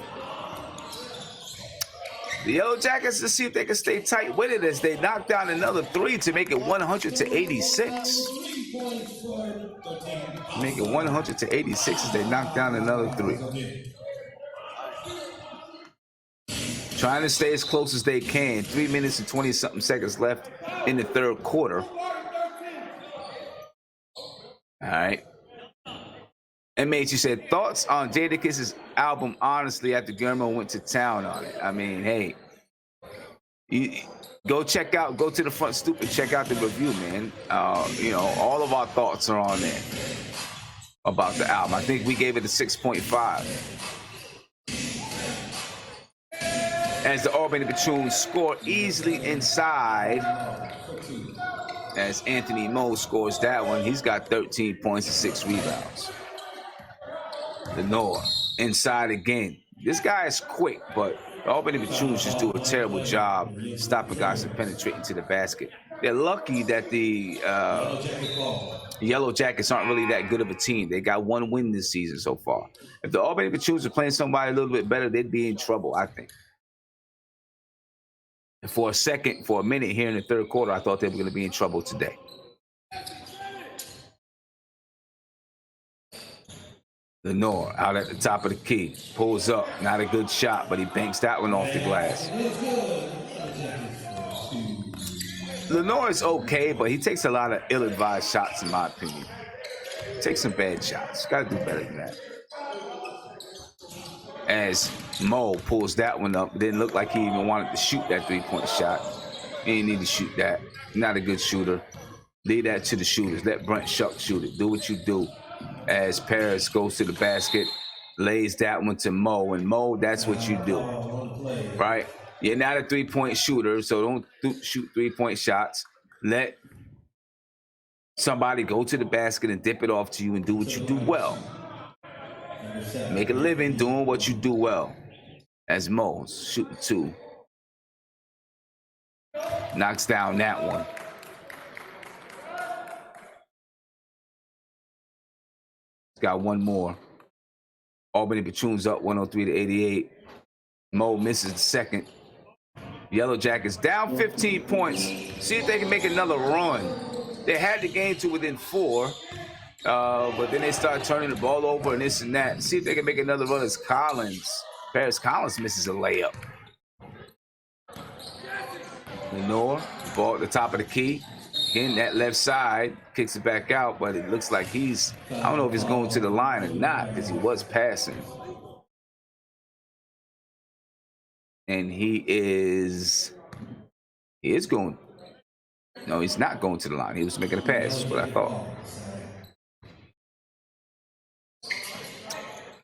The Yellowjackets, let's see if they can stay tight with it as they knock down another 3 to make it 100-86. Make it 100-86 as they knock down another 3. Trying to stay as close as they can. 3 minutes and 20-something seconds left in the third quarter. All right. MH, you said, thoughts on Jadakiss's album, honestly, after Guillermo went to town on it? I mean, hey, go to the front stoop and check out the review, man. You know, all of our thoughts are on there about the album. I think we gave it a 6.5. As the Albany Patroons score easily inside, as Anthony Moe scores that one. He's got 13 points and 6 rebounds. Lenore inside again. This guy is quick, but the Albany Patroons just do a terrible job stopping guys from penetrating to the basket. They're lucky that the Yellowjackets aren't really that good of a team. They got 1 win this season so far. If the Albany Patroons are playing somebody a little bit better, they'd be in trouble, I think. And for a minute here in the third quarter, I thought they were going to be in trouble today. Lenore out at the top of the key, pulls up, not a good shot, but he banks that one off the glass. Lenore is okay, but he takes a lot of ill-advised shots, in my opinion. Takes some bad shots. Got to do better than that. As Mo pulls that one up, didn't look like he even wanted to shoot that 3-point shot. He didn't need to shoot that. Not a good shooter. Leave that to the shooters. Let Brent Shuck shoot it. Do what you do. As Paris goes to the basket, lays that one to Mo, and Mo, that's what you do, right? You're not a 3-point shooter, so don't shoot 3-point shots. Let somebody go to the basket and dip it off to you and do what you do well. Make a living doing what you do well. As Mo shooting 2. Knocks down that one. Got one more. Albany Patroons up 103-88. Mo misses the second. Yellowjackets down 15 points. See if they can make another run. They had the game to within 4, but then they start turning the ball over and this and that. See if they can make another run as Paris Collins misses a layup. Lenore, ball at the top of the key. Again, that left side kicks it back out, but it looks like I don't know if he's going to the line or not because he was passing. And he is going. No, he's not going to the line. He was making a pass, is what I thought.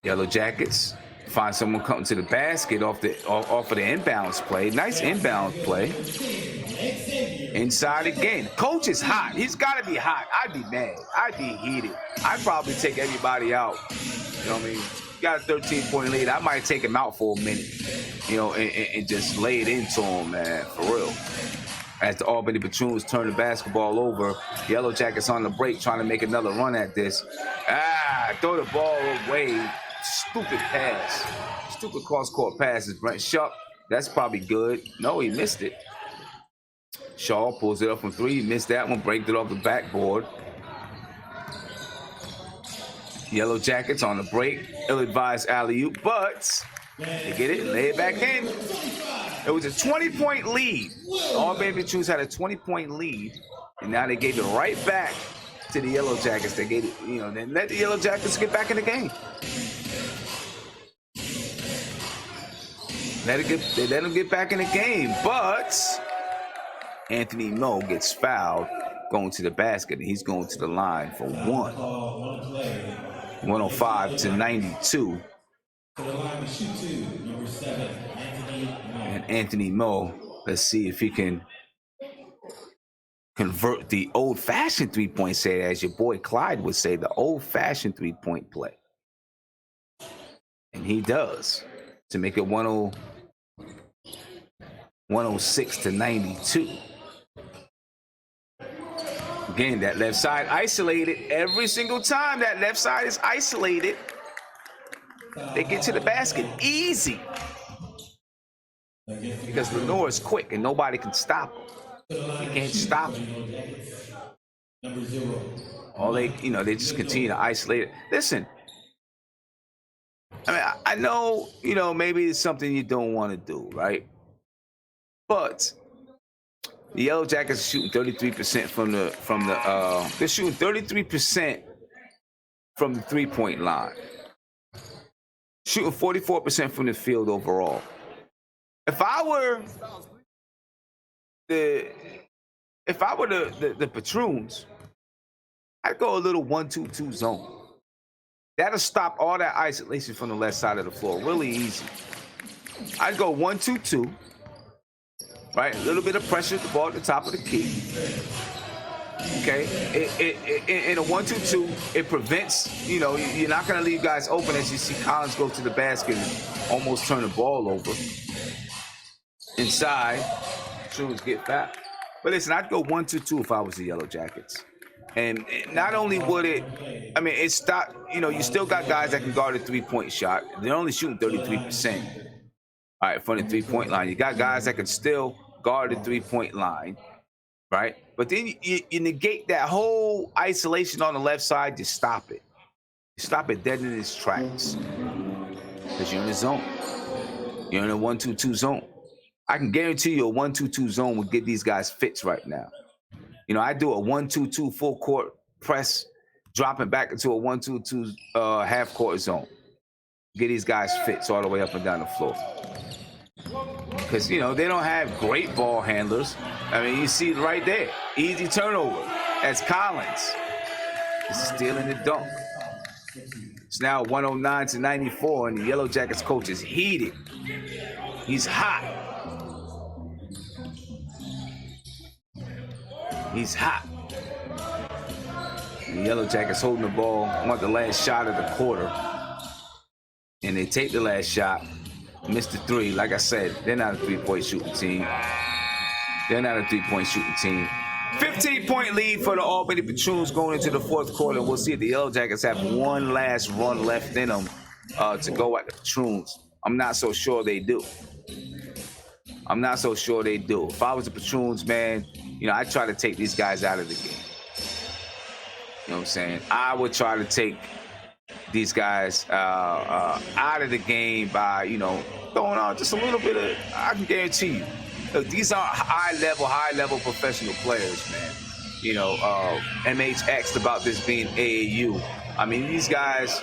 Yellowjackets find someone coming to the basket off of the inbounds play. Nice inbound play. Inside again. Coach is hot. He's got to be hot. I'd be mad. I'd be heated. I'd probably take everybody out. You know what I mean? Got a 13-point lead. I might take him out for a minute, you know, and just lay it into him, man, for real. As the Albany Patroons turn the basketball over, Yellowjackets on the break trying to make another run at this. Throw the ball away. Stupid pass. Stupid cross-court passes. Brent Shuck, that's probably good. No, he missed it. Shaw pulls it up from 3. He missed that one. Breaks it off the backboard. Yellowjackets on the break. Ill-advised alley-oop, but they get it and lay it back in. It was a 20-point lead. Albany Patroons had a 20-point lead, and now they gave it right back to the Yellowjackets. They gave it, you know, then let the Yellowjackets get back in the game. They let them get back in the game, but Anthony Moe gets fouled going to the basket, and he's going to the line for 1. 105-92. And Anthony Moe, let's see if he can convert the old-fashioned three-point set, as your boy Clyde would say, the old-fashioned three-point play. And he does, to make it 106 to 92. Again, that left side isolated. Every single time that left side is isolated, they get to the basket easy. Because Lenore is quick and nobody can stop him. You can't stop him. All they just continue to isolate it. Listen, I mean, I know, maybe it's something you don't want to do, right? But the Yellowjackets are shooting 33% they're shooting 33% from the three-point line. Shooting 44% from the field overall. If I were the Patroons, I'd go a little 1-2-2 zone. That'll stop all that isolation from the left side of the floor. Really easy. I'd go 1-2-2. Right? A little bit of pressure at the ball at the top of the key. Okay? In a 1-2-2, it prevents, you're not going to leave guys open as you see Collins go to the basket and almost turn the ball over. Inside, Patroons get back. But listen, I'd go 1-2-2 if I was the Yellowjackets. And not only would it stop, you still got guys that can guard a three-point shot. They're only shooting 33%. All right, from the three-point line. You got guys that can still guard the three-point line, right? But then you negate that whole isolation on the left side. You stop it. You stop it dead in its tracks. Because you're in the zone. You're in a 1-2-2 zone. I can guarantee you a 1-2-2 zone would get these guys fits right now. I do a 1-2-2 full court press, dropping back into a 1-2-2 half court zone. Get these guys fits all the way up and down the floor. Because, they don't have great ball handlers. I mean, you see it right there. Easy turnover as Collins is stealing the dunk. It's now 109 to 94, and the Yellowjackets coach is heated. He's hot. He's hot. The Yellowjackets holding the ball, want the last shot of the quarter. And they take the last shot, miss the three. Like I said, they're not a three-point shooting team. 15-point lead for the Albany Patroons going into the fourth quarter. We'll see if the Yellowjackets have one last run left in them to go at the Patroons. I'm not so sure they do. If I was the Patroons, man, I'd try to take these guys out of the game. You know what I'm saying? I would try to take these guys out of the game by, throwing out just a little bit of, I can guarantee you. Look, these are high-level professional players, man. MH asked about this being AAU. I mean, these guys,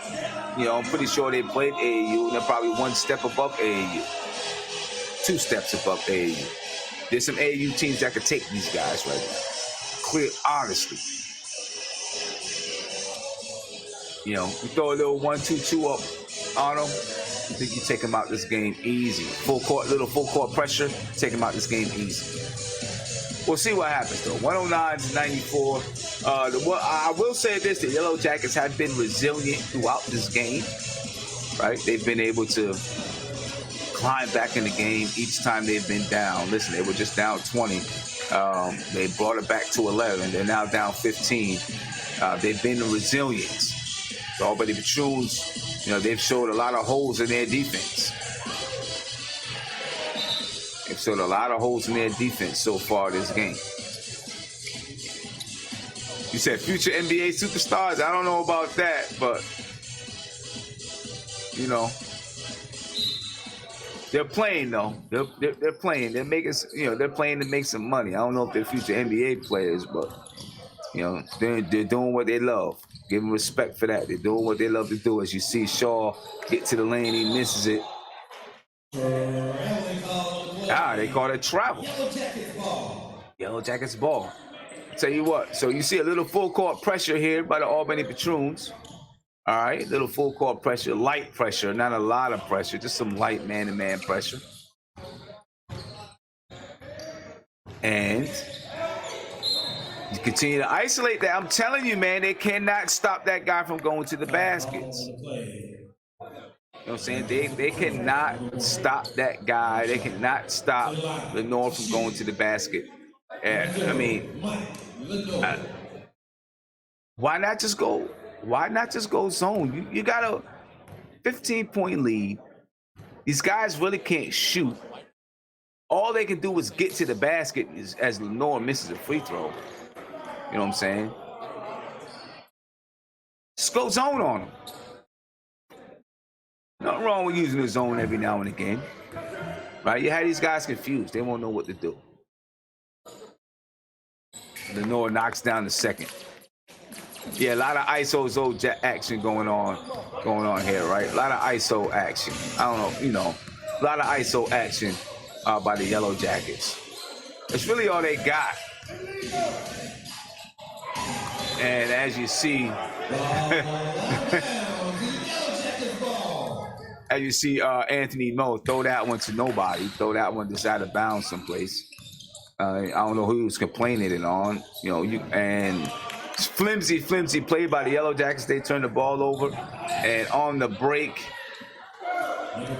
I'm pretty sure they played AAU, and they're probably one step above AAU. 2 steps above AAU. There's some AAU teams that could take these guys right now. Clear, honestly. You throw a little 1-2-2 up on them. I think you take them out this game easy. Full court pressure, take them out this game easy. We'll see what happens though. 109 to 94. I will say this: the Yellowjackets have been resilient throughout this game. Right? They've been able to climb back in the game each time they've been down. Listen, they were just down 20. They brought it back to 11. They're now down 15. They've been resilient. The Albany Patroons, they've showed a lot of holes in their defense. So far this game. You said future NBA superstars? I don't know about that, but, they're playing though. They're playing. They're making. They're playing to make some money. I don't know if they're future NBA players, but they're doing what they love. Give them respect for that. They're doing what they love to do. As you see Shaw get to the lane, he misses it. They call it travel. Yellowjackets ball. Tell you what. So you see a little full court pressure here by the Albany Patroons. All right, little full court pressure, light pressure, not a lot of pressure, just some light man-to-man pressure. And You continue to isolate that. I'm telling you, man, they cannot stop that guy from going to the baskets. You know what I'm saying? They cannot stop that guy. They cannot stop Lenore from going to the basket. I mean, why not just go? Why not just go zone? You got a 15-point lead. These guys really can't shoot. All they can do is get to the basket as Lenore misses a free throw. You know what I'm saying? Just go zone on them. Nothing wrong with using the zone every now and again. Right? You had these guys confused. They won't know what to do. Lenore knocks down the second. Yeah, a lot of ISO action going on here, right? A lot of ISO action. I don't know, you know, a lot of ISO action by the Yellowjackets. That's really all they got. And as you see, Anthony Moe throw that one to nobody, throw that one just out of bounds someplace. I don't know who he was complaining it on, you know. And flimsy play by the Yellowjackets. They turn the ball over, and on the break,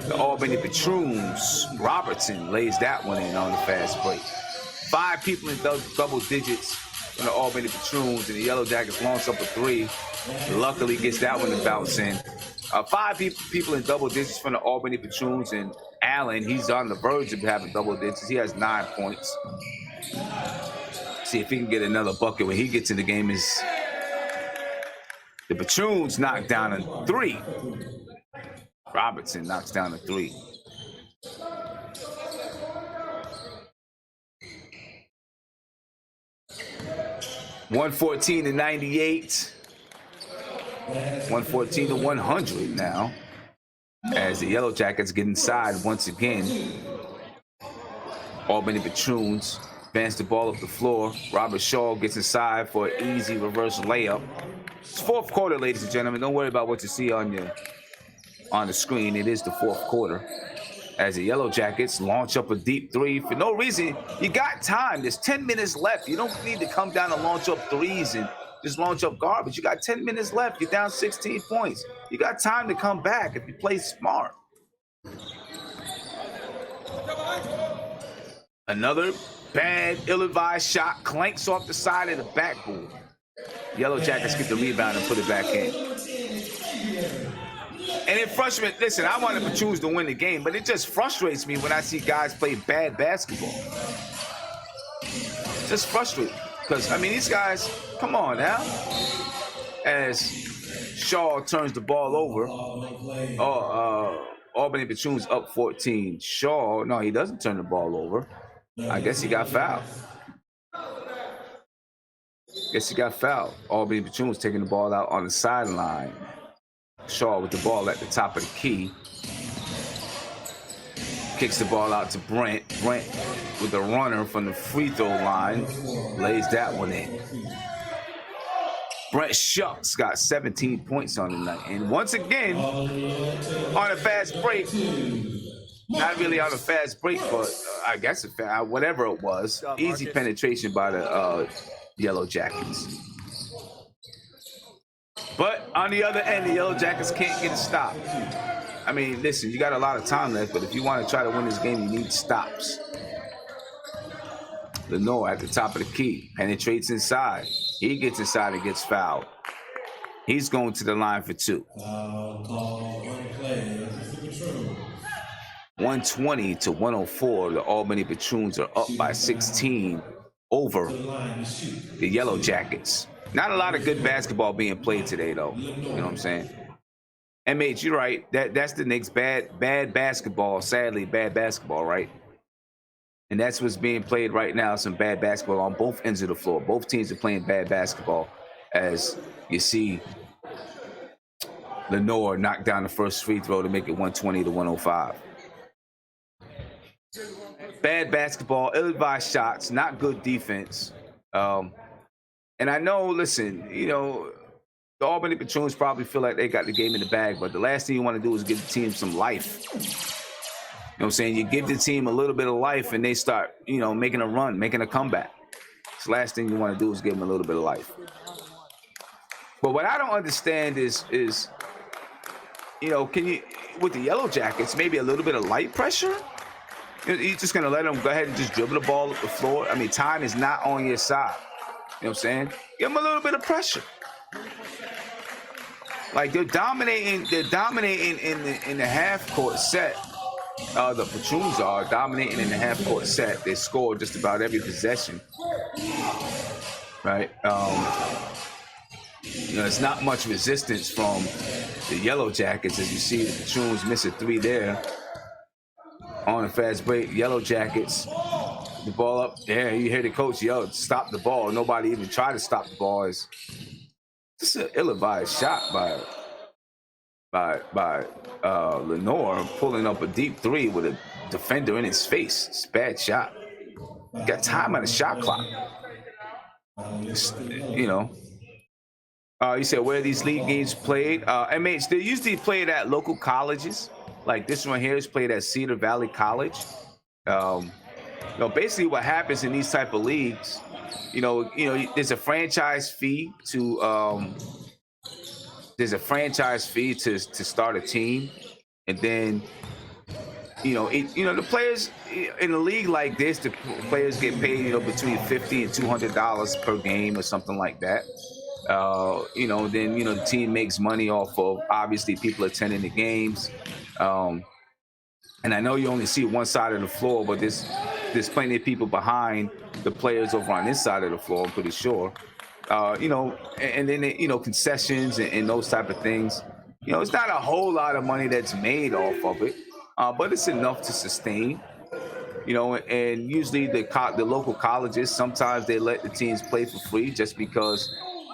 the Albany Patroons, Robertson lays that one in on the fast break. 5 people in double digits from the Albany Patroons, and the Yellowjackets launch up a 3. Luckily gets that one to bounce in. 5 people in double digits from the Albany Patroons, and Allen, he's on the verge of having double digits. He has 9 points. See if he can get another bucket when he gets in the game. Is the Patroons knock down a 3. Robertson knocks down a 3. $114 to 98. 114 to 100 now. As the Yellowjackets get inside once again. Albany Patroons advance the ball up the floor. Robert Shaw gets inside for an easy reverse layup. It's fourth quarter, ladies and gentlemen. Don't worry about what you see on the screen. It is the fourth quarter. As the Yellowjackets launch up a deep 3 for no reason. You got time. There's 10 minutes left. You don't need to come down and launch up 3s and just launch up garbage. You got 10 minutes left. You're down 16 points. You got time to come back if you play smart. Another bad, ill-advised shot clanks off the side of the backboard. Yellowjackets get the rebound and put it back in. And it frustrates me. Listen, I want the Patroons to win the game, but it just frustrates me when I see guys play bad basketball. Just frustrating. Because, I mean, these guys, come on now. As Shaw turns the ball over. Albany Patroons up 14. Shaw, no, he doesn't turn the ball over. I guess he got fouled. Albany Patroons taking the ball out on the sideline. Shaw with the ball at the top of the key. Kicks the ball out to Brent. Brent with the runner from the free throw line. Lays that one in. Brent Shucks got 17 points on the night. And once again, on a fast break. Not really on a fast break, but I guess whatever it was. Easy penetration by the Yellowjackets. But on the other end, the Yellowjackets can't get a stop. I mean, listen, you got a lot of time left, but if you want to try to win this game, you need stops. Lenore at the top of the key, penetrates inside. He gets inside and gets fouled. He's going to the line for 2. 120 to 104. The Albany Patroons are up by 16 over the Yellowjackets. Not a lot of good basketball being played today, though. You know what I'm saying? And mate, you're right. That's the Knicks' bad basketball. Sadly, bad basketball, right? And that's what's being played right now. Some bad basketball on both ends of the floor. Both teams are playing bad basketball. As you see, Lenore knocked down the first free throw to make it 120 to 105. Bad basketball, ill-advised shots, not good defense. And I know, listen, you know, the Albany Patroons probably feel like they got the game in the bag, but the last thing you want to do is give the team some life. You know what I'm saying? You give the team a little bit of life and they start, you know, making a run, making a comeback. The last thing you want to do is give them a little bit of life. But what I don't understand is can you, with the Yellowjackets, maybe a little bit of light pressure? You're just gonna let them go ahead and just dribble the ball up the floor. I mean, time is not on your side. You know what I'm saying? Give them a little bit of pressure. Like they're dominating in the half court set. The Patroons are dominating in the half court set. They score just about every possession. Right? There's not much resistance from the Yellowjackets. As you see, the Patroons miss a 3 there. On a fast break, Yellowjackets, the ball up. Yeah, you hear the coach yell, stop the ball. Nobody even tried to stop the ball. It's just an ill-advised shot by Lenore, pulling up a deep 3 with a defender in his face. It's a bad shot. Got time on the shot clock. You said where these league games played? MH, they usually played at local colleges. Like this one here is played at Cedar Valley College. Basically what happens in these type of leagues, there's a franchise fee to start a team, and then the players in a league like this, the players get paid between $50 and $200 per game or something like that. Then the team makes money off of obviously people attending the games. And I know you only see one side of the floor, but there's plenty of people behind the players over on this side of the floor, I'm pretty sure. And then concessions and those type of things. It's not a whole lot of money that's made off of it, but it's enough to sustain. And usually the local colleges, sometimes they let the teams play for free just because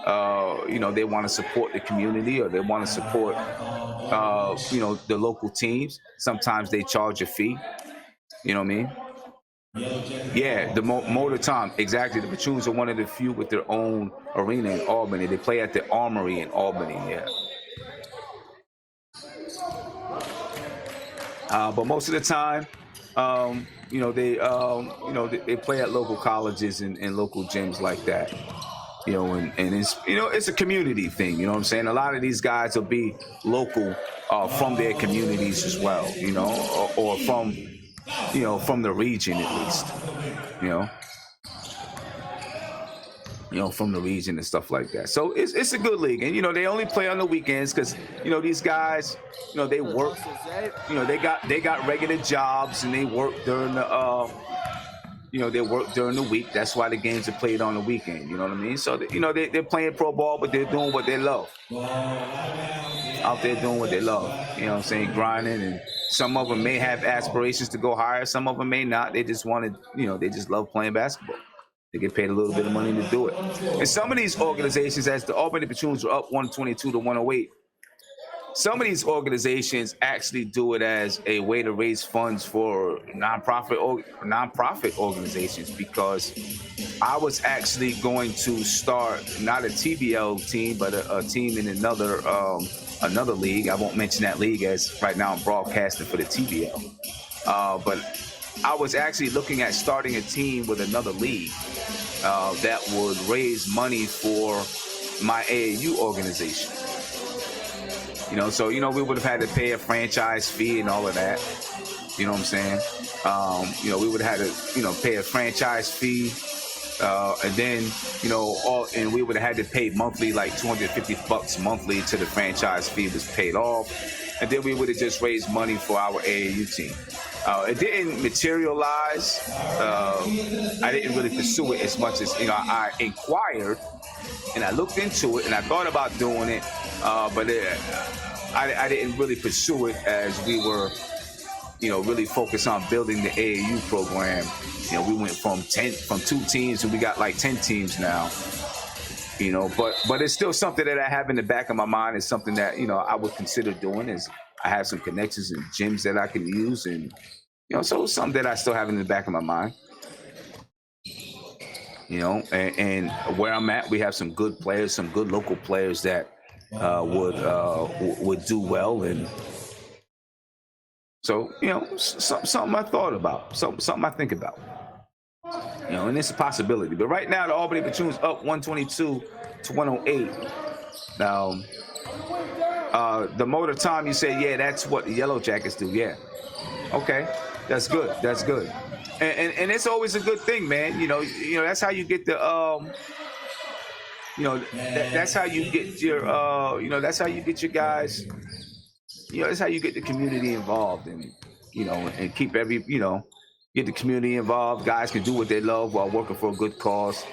they want to support the community, or they want to support the local teams. Sometimes they charge a fee. You know what I mean? Yeah, the Motor Tom, exactly. The Patroons are one of the few with their own arena in Albany. They play at the Armory in Albany. Yeah. But most of the time, they play at local colleges and local gyms like that. And it's a community thing. You know what I'm saying? A lot of these guys will be local from their communities as well. Or from the region at least. From the region and stuff like that. So it's a good league, and they only play on the weekends because these guys, they work. They got regular jobs, and they work during the they work during the week. That's why the games are played on the weekend. You know what I mean? So they're playing pro ball, but they're doing what they love. Out there doing what they love. You know what I'm saying? Grinding, and some of them may have aspirations to go higher. Some of them may not. They just want to, they just love playing basketball. They get paid a little bit of money to do it. And some of these organizations, as the Albany Patroons were up 122 to 108, some of these organizations actually do it as a way to raise funds for nonprofit organizations, because I was actually going to start not a TBL team, but a team in another league. I won't mention that league, as right now I'm broadcasting for the TBL. But I was actually looking at starting a team with another league that would raise money for my AAU organization. So we would have had to pay a franchise fee and all of that. You know what I'm saying? We would have had to, pay a franchise fee, and then, and we would have had to pay monthly, like $250 monthly till the franchise fee was paid off, and then we would have just raised money for our AAU team. It didn't materialize. I didn't really pursue it as much as I inquired, and I looked into it, and I thought about doing it, but I didn't really pursue it, as we were, really focused on building the AAU program. We went from 2 teams, and we got like 10 teams now. But it's still something that I have in the back of my mind. It's something that I would consider doing. Is I have some connections in gyms that I can use, and so it's something that I still have in the back of my mind. And where I'm at, we have some good players, some good local players that would do well, and so something I thought about, something I think about. And it's a possibility. But right now, the Albany Patroons up 122 to 108. Now, the motor time, you say, yeah, that's what the Yellowjackets do. Yeah. Okay. That's good. That's good. And it's always a good thing, man. That's how you get the that's how you get your that's how you get your guys. That's how you get the community involved, and keep get the community involved. Guys can do what they love while working for a good cause.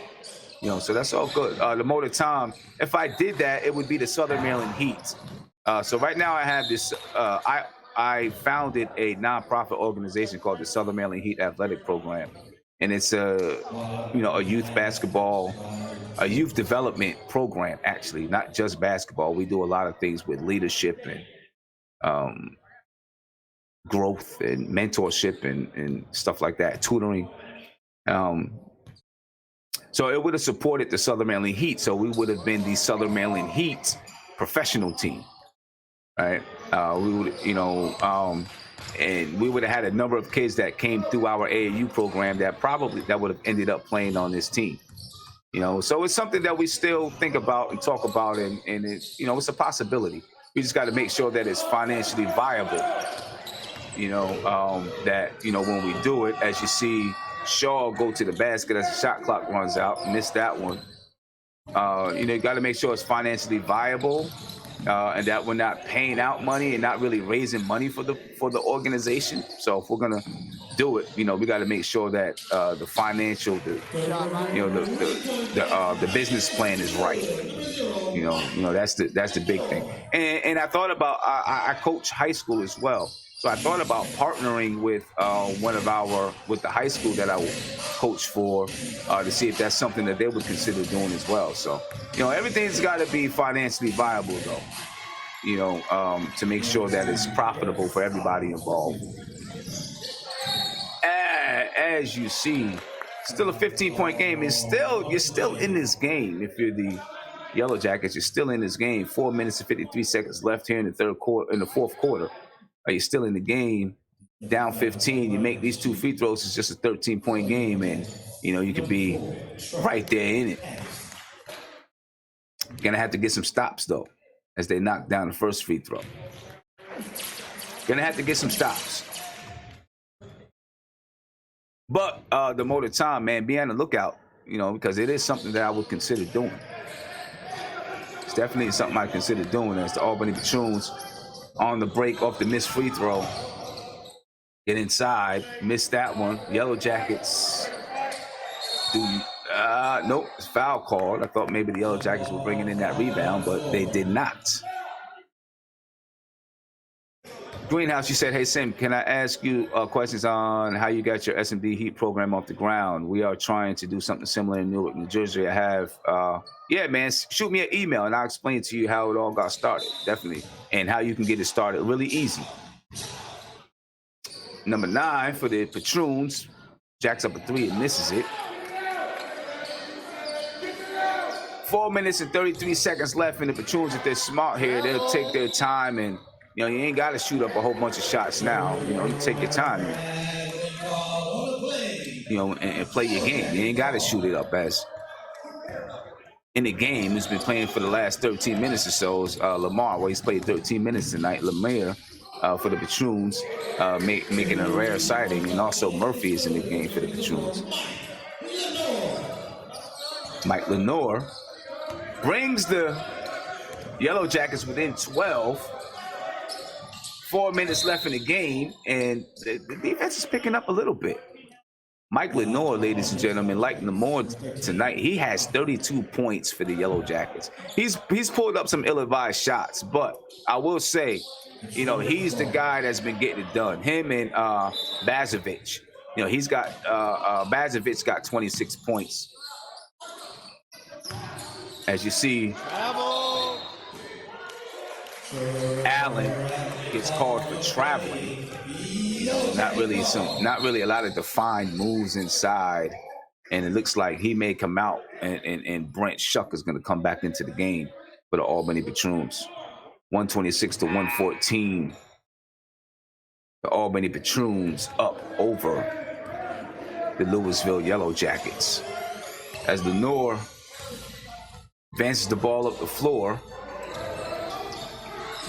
So that's all good. The motor time, if I did that, it would be the Southern Maryland Heat. So right now I have this. I founded a nonprofit organization called the Southern Maryland Heat Athletic Program, and it's a youth basketball, a youth development program. Actually, not just basketball. We do a lot of things with leadership and growth and mentorship and stuff like that, tutoring. So it would have supported the Southern Maryland Heat. So we would have been the Southern Maryland Heat professional team, right? We would, and we would have had a number of kids that came through our AAU program that would have ended up playing on this team. So it's something that we still think about and talk about, and it's it's a possibility. We just got to make sure that it's financially viable. That when we do it, as you see Shaw go to the basket as the shot clock runs out, miss that one. You got to make sure it's financially viable, and that we're not paying out money and not really raising money for the organization. So if we're gonna do it, we got to make sure that the financial, the business plan is right. That's the big thing. And I thought about I coach high school as well. So I thought about partnering with with the high school that I coach for to see if that's something that they would consider doing as well. So, everything's got to be financially viable, though, to make sure that it's profitable for everybody involved. As you see, still a 15-point game. You're still in this game. If you're the Yellowjackets, you're still in this game. 4 minutes and 53 seconds left here in the fourth quarter. You're still in the game, down 15. You make these 2 free throws, it's just a 13-point game, and you could be right there in it. You're gonna have to get some stops though, as they knock down the first free throw. Gonna have to get some stops. But the motor time, man, be on the lookout, because it is something that I would consider doing. It's definitely something I consider doing as the Albany Patroons on the break off the missed free throw. Get inside, miss that one. Yellowjackets nope, it's foul called. I thought maybe the Yellowjackets were bringing in that rebound, but they did not. Greenhouse, you said, hey, Sim, can I ask you questions on how you got your S&D Heat program off the ground? We are trying to do something similar in Newark, New Jersey. I have, yeah, man, shoot me an email and I'll explain to you how it all got started, definitely, and how you can get it started really easy. Number 9 for the Patroons. Jacks up a 3 and misses it. 4 minutes and 33 seconds left, and the Patroons, if they're smart here, they'll take their time and you ain't got to shoot up a whole bunch of shots now. You take your time, and play your game. You ain't got to shoot it up as in the game. He's been playing for the last 13 minutes or so. Lamar, he's played 13 minutes tonight. Lemire for the Patroons, making a rare sighting, and also Murphy is in the game for the Patroons. Mike Lenore brings the Yellowjackets within 12. 4 minutes left in the game, and the defense is picking up a little bit. Mike Lenore, ladies and gentlemen, like Lenore tonight, he has 32 points for the Yellowjackets. He's pulled up some ill-advised shots, but I will say, he's the guy that's been getting it done. Him and Bazovic. He's got Bazovic got 26 points. As you see, Allen gets called for traveling. Not really a lot of defined moves inside, and it looks like he may come out, and Brent Shuck is going to come back into the game for the Albany Patroons. 126 to 114. The Albany Patroons up over the Lewisville Yellowjackets. As Lenore advances the ball up the floor,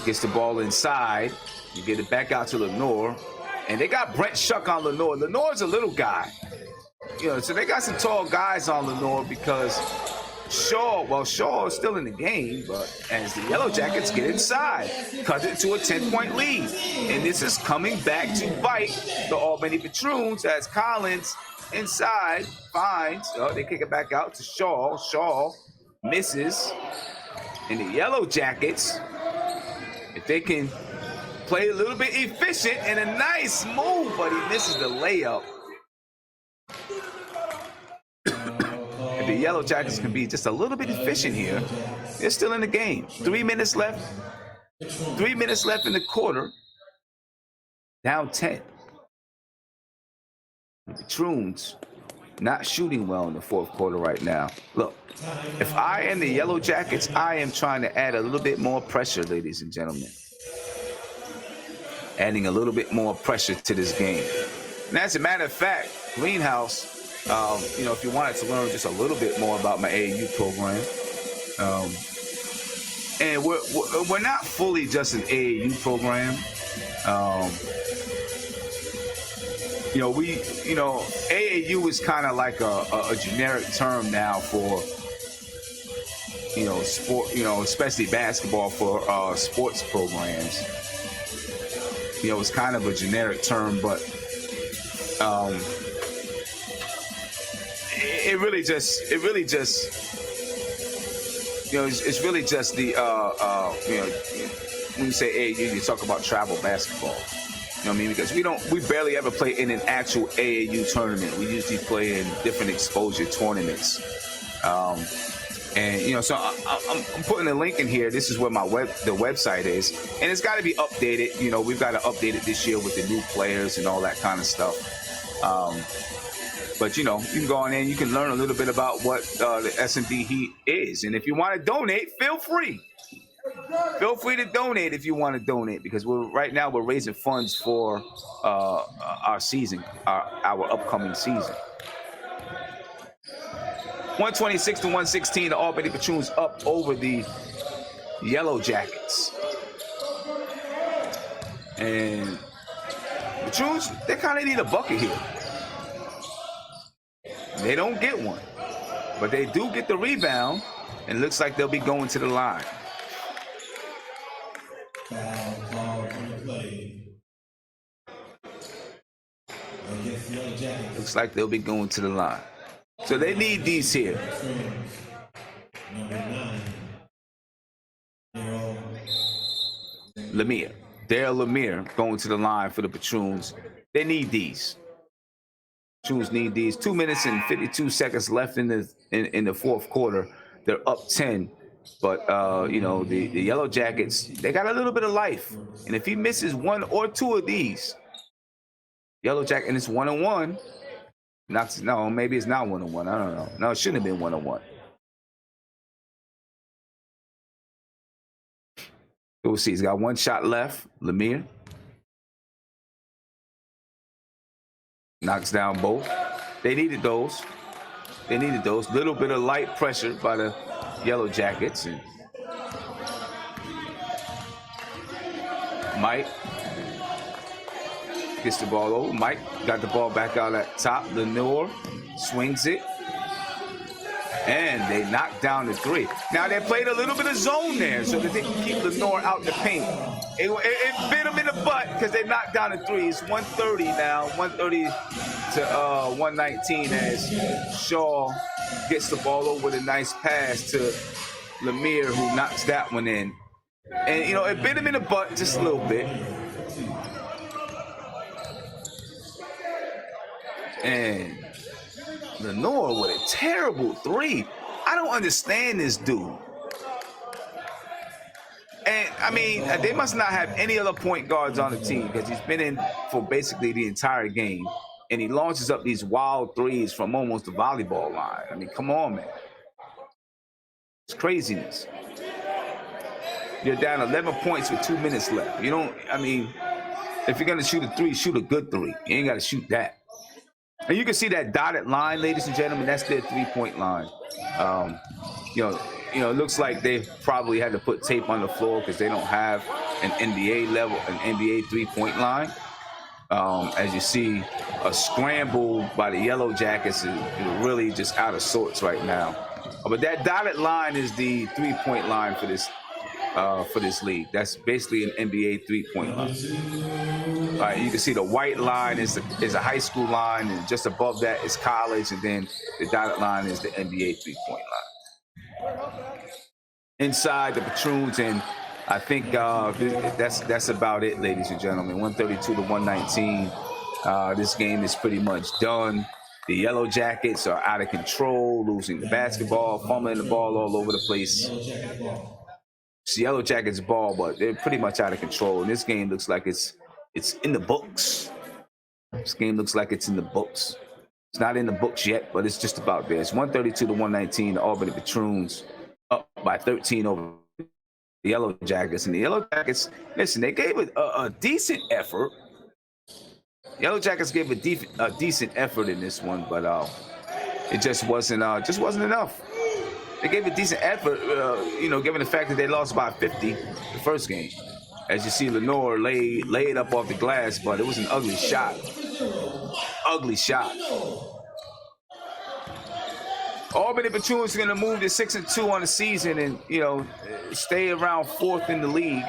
gets the ball inside, you get it back out to Lenore, and they got Brent Shuck on Lenore. Lenore's a little guy, so they got some tall guys on Lenore because Shaw is still in the game, but as the Yellowjackets get inside, cut it to a 10-point lead. And this is coming back to bite the Albany Patroons as Collins inside finds, they kick it back out to Shaw. Shaw misses. And the Yellowjackets, if they can play a little bit efficient and a nice move, but he misses the layup. If the Yellowjackets can be just a little bit efficient here, they're still in the game. 3 minutes left. 3 minutes left in the quarter. Down 10. The Patroons not shooting well in the fourth quarter right now. Look, if I am the Yellowjackets, I am trying to add a little bit more pressure, ladies and gentlemen. Adding a little bit more pressure to this game. And as a matter of fact, Greenhouse, if you wanted to learn just a little bit more about my AAU program, and we're not fully just an AAU program. AAU is kind of like a generic term now for, sport, especially basketball for sports programs. It's kind of a generic term, but it's really just the when you say AAU, you talk about travel basketball. You know what I mean? Because we barely ever play in an actual AAU tournament. We usually play in different exposure tournaments. So I'm putting a link in here. This is where the website is, and it's got to be updated. We've got to update it this year with the new players and all that kind of stuff. But you can go on in, you can learn a little bit about what the S&B Heat is, and if you want to donate, feel free. Feel free to donate if you want to donate, because right now we're raising funds for our season, our upcoming season. 126-116, the Albany Patroons up over the Yellowjackets. And Patroons, they kind of need a bucket here. They don't get one, but they do get the rebound, and it looks like they'll be going to the line. Looks like they'll be going to the line. So they need these here. Dale Lemire going to the line for the Patroons. They need these. Patroons need these. 2 minutes and 52 seconds left in the fourth quarter. They're up 10. But, the Yellowjackets, they got a little bit of life. And if he misses one or two of these, Yellowjacket, and it's 1-on-1. Maybe it's not 1-on-1. I don't know. No, it shouldn't have been 1-on-1. We'll see. He's got one shot left. Lemire knocks down both. They needed those. Little bit of light pressure by the Yellowjackets. And Mike gets the ball over. Mike got the ball back out at top. Lenore swings it. And they knocked down the three. Now, they played a little bit of zone there so that they can keep Lenore out the paint. It bit them in the butt because they knocked down the three. It's 130 now, 130 to 119 as Shaw gets the ball over with a nice pass to Lemire, who knocks that one in. And, it bit him in the butt just a little bit. And Lenore with a terrible three. I don't understand this dude. And, they must not have any other point guards on the team because he's been in for basically the entire game. And he launches up these wild threes from almost the volleyball line. Come on, man. It's craziness. You're down 11 points with 2 minutes left. If you're going to shoot a three, shoot a good three. You ain't got to shoot that. And you can see that dotted line, ladies and gentlemen. That's their 3-point line. Um, you know, it looks like they probably had to put tape on the floor because they don't have an NBA 3-point line. As you see, a scramble by the Yellowjackets is really just out of sorts right now. But that dotted line is the 3-point line for this league. That's basically an NBA 3-point line. All right, you can see the white line is a high school line, and just above that is college, and then the dotted line is the NBA 3-point line. Inside the Patroons, and I think that's about it, ladies and gentlemen. 132 to 119. This game is pretty much done. The Yellowjackets are out of control, losing the basketball, fumbling the ball all over the place. It's the Yellowjackets ball, but they're pretty much out of control. And this game looks like it's in the books. This game looks like it's in the books. It's not in the books yet, but it's just about there. It's 132 to 119. The Albany Patroons up by 13 over the Yellowjackets. And the Yellowjackets, listen, they gave it a decent effort. The Yellowjackets gave a decent effort in this one, but it just wasn't enough. They gave a decent effort, given the fact that they lost by 50 the first game. As you see, Lenore laid up off the glass, but it was an ugly shot. Ugly shot. Albany Patroons are going to move to 6-2 on the season and, stay around 4th in the league.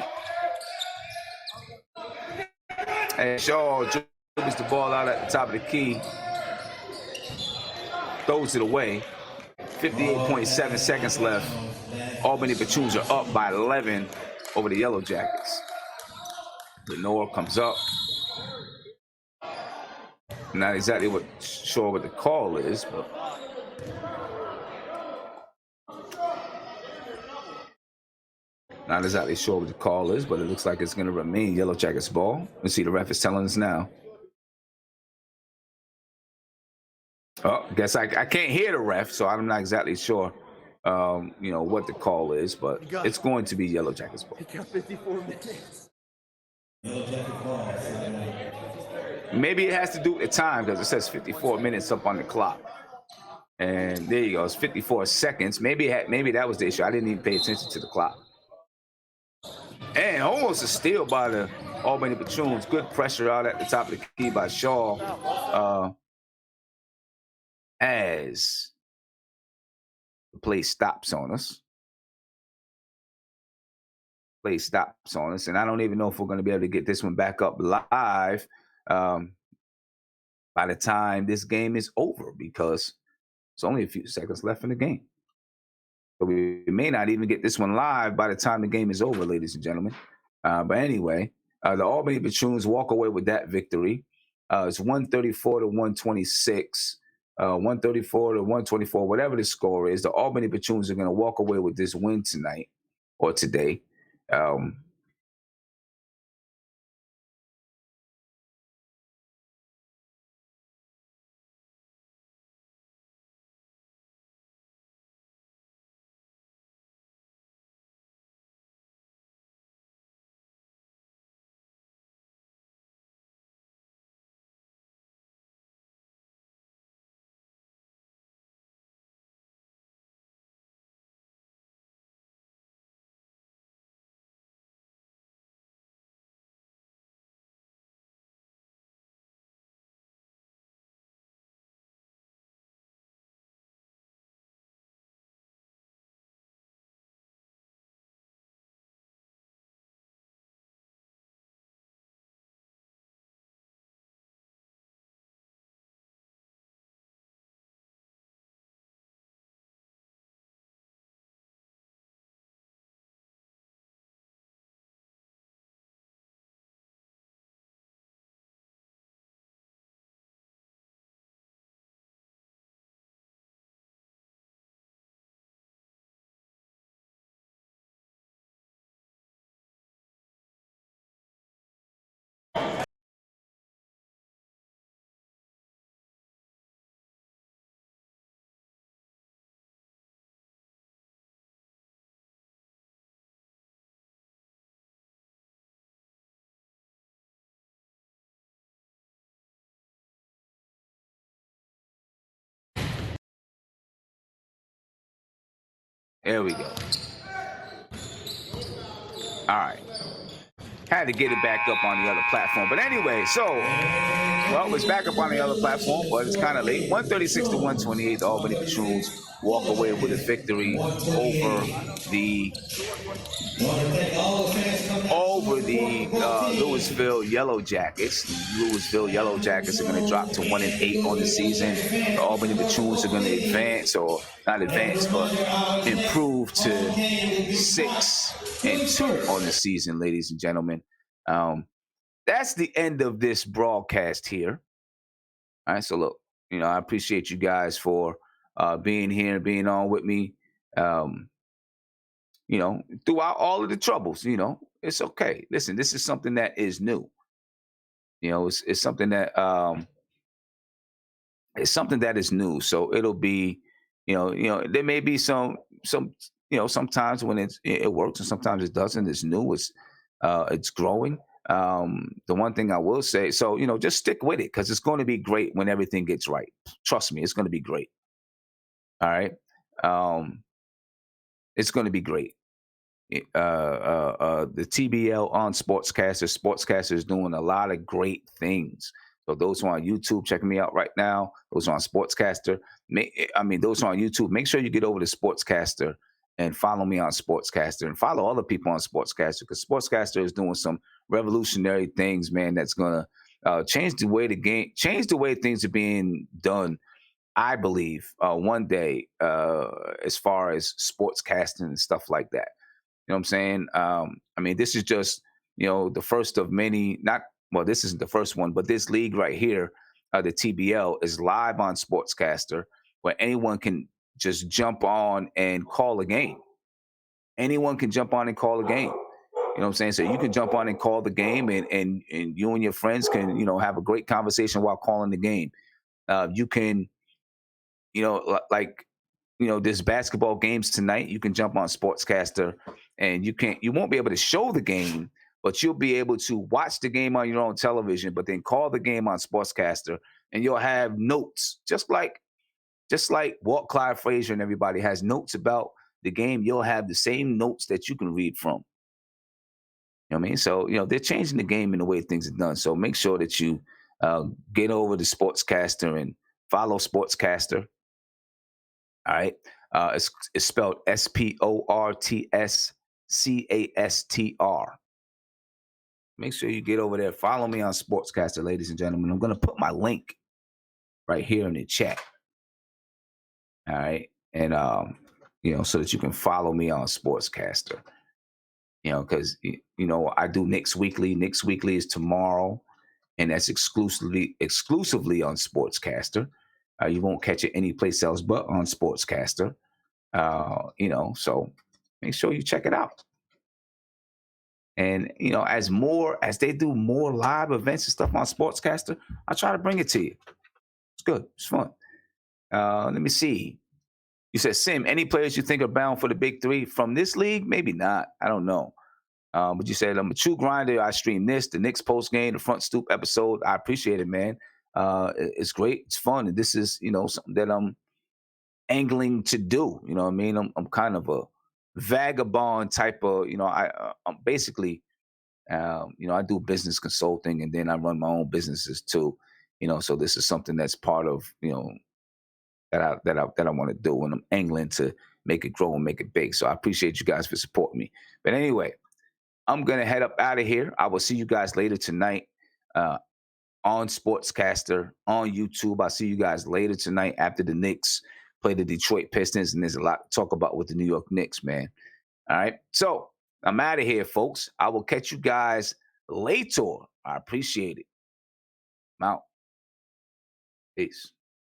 And Shaw dribbles the ball out at the top of the key. Throws it away. 58.7 seconds left. Albany Patroons are up by 11 over the Yellowjackets. Lenore comes up. Not exactly sure what the call is, but not exactly sure what the call is, but it looks like it's going to remain Yellowjackets ball. Let's see, the ref is telling us now. Oh, I guess I can't hear the ref, so I'm not exactly sure, what the call is, but it's going to be Yellowjackets ball. He got 54 minutes. Maybe it has to do with the time because it says 54 minutes up on the clock. And there you go. It's 54 seconds. Maybe that was the issue. I didn't even pay attention to the clock. And almost a steal by the Albany Patroons. Good pressure out at the top of the key by Shaw. As the play stops on us. And I don't even know if we're going to be able to get this one back up live by the time this game is over, because it's only a few seconds left in the game. So we may not even get this one live by the time the game is over, ladies and gentlemen. But anyway, the Albany Patroons walk away with that victory. It's 134 to 126. 134 to 124, whatever the score is. The Albany Patroons are going to walk away with this win tonight or today. There we go. All right. Had to get it back up on the other platform. But anyway, so, well, it's back up on the other platform, but it's kind of late. 136 to 128. The Albany Patroons walk away with a victory over the Lewisville Yellowjackets. The Lewisville Yellowjackets are going to drop to 1-8 on the season. The Albany Patroons are going to advance, or not advance, but improve to 6-2 on the season, ladies and gentlemen. That's the end of this broadcast here. All right, so look, I appreciate you guys for being here and being on with me. Throughout all of the troubles, it's okay. Listen, this is something that is new. It's something that is new. So it'll be, there may be some sometimes when it works and sometimes it doesn't. It's new. It's growing. The one thing I will say, so just stick with it because it's going to be great when everything gets right. Trust me, it's going to be great. All right, it's going to be great. The TBL on Sportscaster is doing a lot of great things. So those who are on YouTube, checking me out right now. Those who are on Sportscaster, those who are on YouTube, make sure you get over to Sportscaster and follow me on Sportscaster and follow other people on Sportscaster because Sportscaster is doing some revolutionary things, man. That's gonna change the way things are being done. I believe one day, as far as sportscasting and stuff like that. You know what I'm saying? This is just, the first of many, this isn't the first one, but this league right here, the TBL, is live on Sportscaster where anyone can just jump on and call a game. Anyone can jump on and call a game. You know what I'm saying? So you can jump on and call the game and you and your friends can, have a great conversation while calling the game. You can, there's basketball games tonight. You can jump on Sportscaster and you won't be able to show the game, but you'll be able to watch the game on your own television, but then call the game on Sportscaster and you'll have notes, just like Walt Clyde Frazier and everybody has notes about the game. You'll have the same notes that you can read from. You know what I mean? So, they're changing the game in the way things are done. So make sure that you get over to Sportscaster and follow Sportscaster. All right. It's spelled SPORTSCASTR. Make sure you get over there. Follow me on Sportscaster, ladies and gentlemen. I'm going to put my link right here in the chat. All right. And, so that you can follow me on Sportscaster. Because, I do Knicks Weekly. Knicks Weekly is tomorrow, and that's exclusively on Sportscaster. You won't catch it anyplace else but on Sportscaster. So make sure you check it out. And, as they do more live events and stuff on Sportscaster, I try to bring it to you. It's good. It's fun. Let me see. You said, Sim, any players you think are bound for the big three from this league? Maybe not. I don't know. But you said, I'm a true grinder. I stream the Knicks post game, the Front Stoop episode. I appreciate it, man. It's great. It's fun. And this is, something that I'm angling to do. You know what I mean? I'm kind of a vagabond type of, I'm basically, I do business consulting and then I run my own businesses too. So this is something that's part of, that I want to do, and I'm angling to make it grow and make it big. So I appreciate you guys for supporting me. But anyway, I'm gonna head up out of here. I will see you guys later tonight on Sportscaster on YouTube. I'll see you guys later tonight after the Knicks play the Detroit Pistons, and there's a lot to talk about with the New York Knicks, man. All right, so I'm out of here, folks. I will catch you guys later. I appreciate it. I'm out. Peace.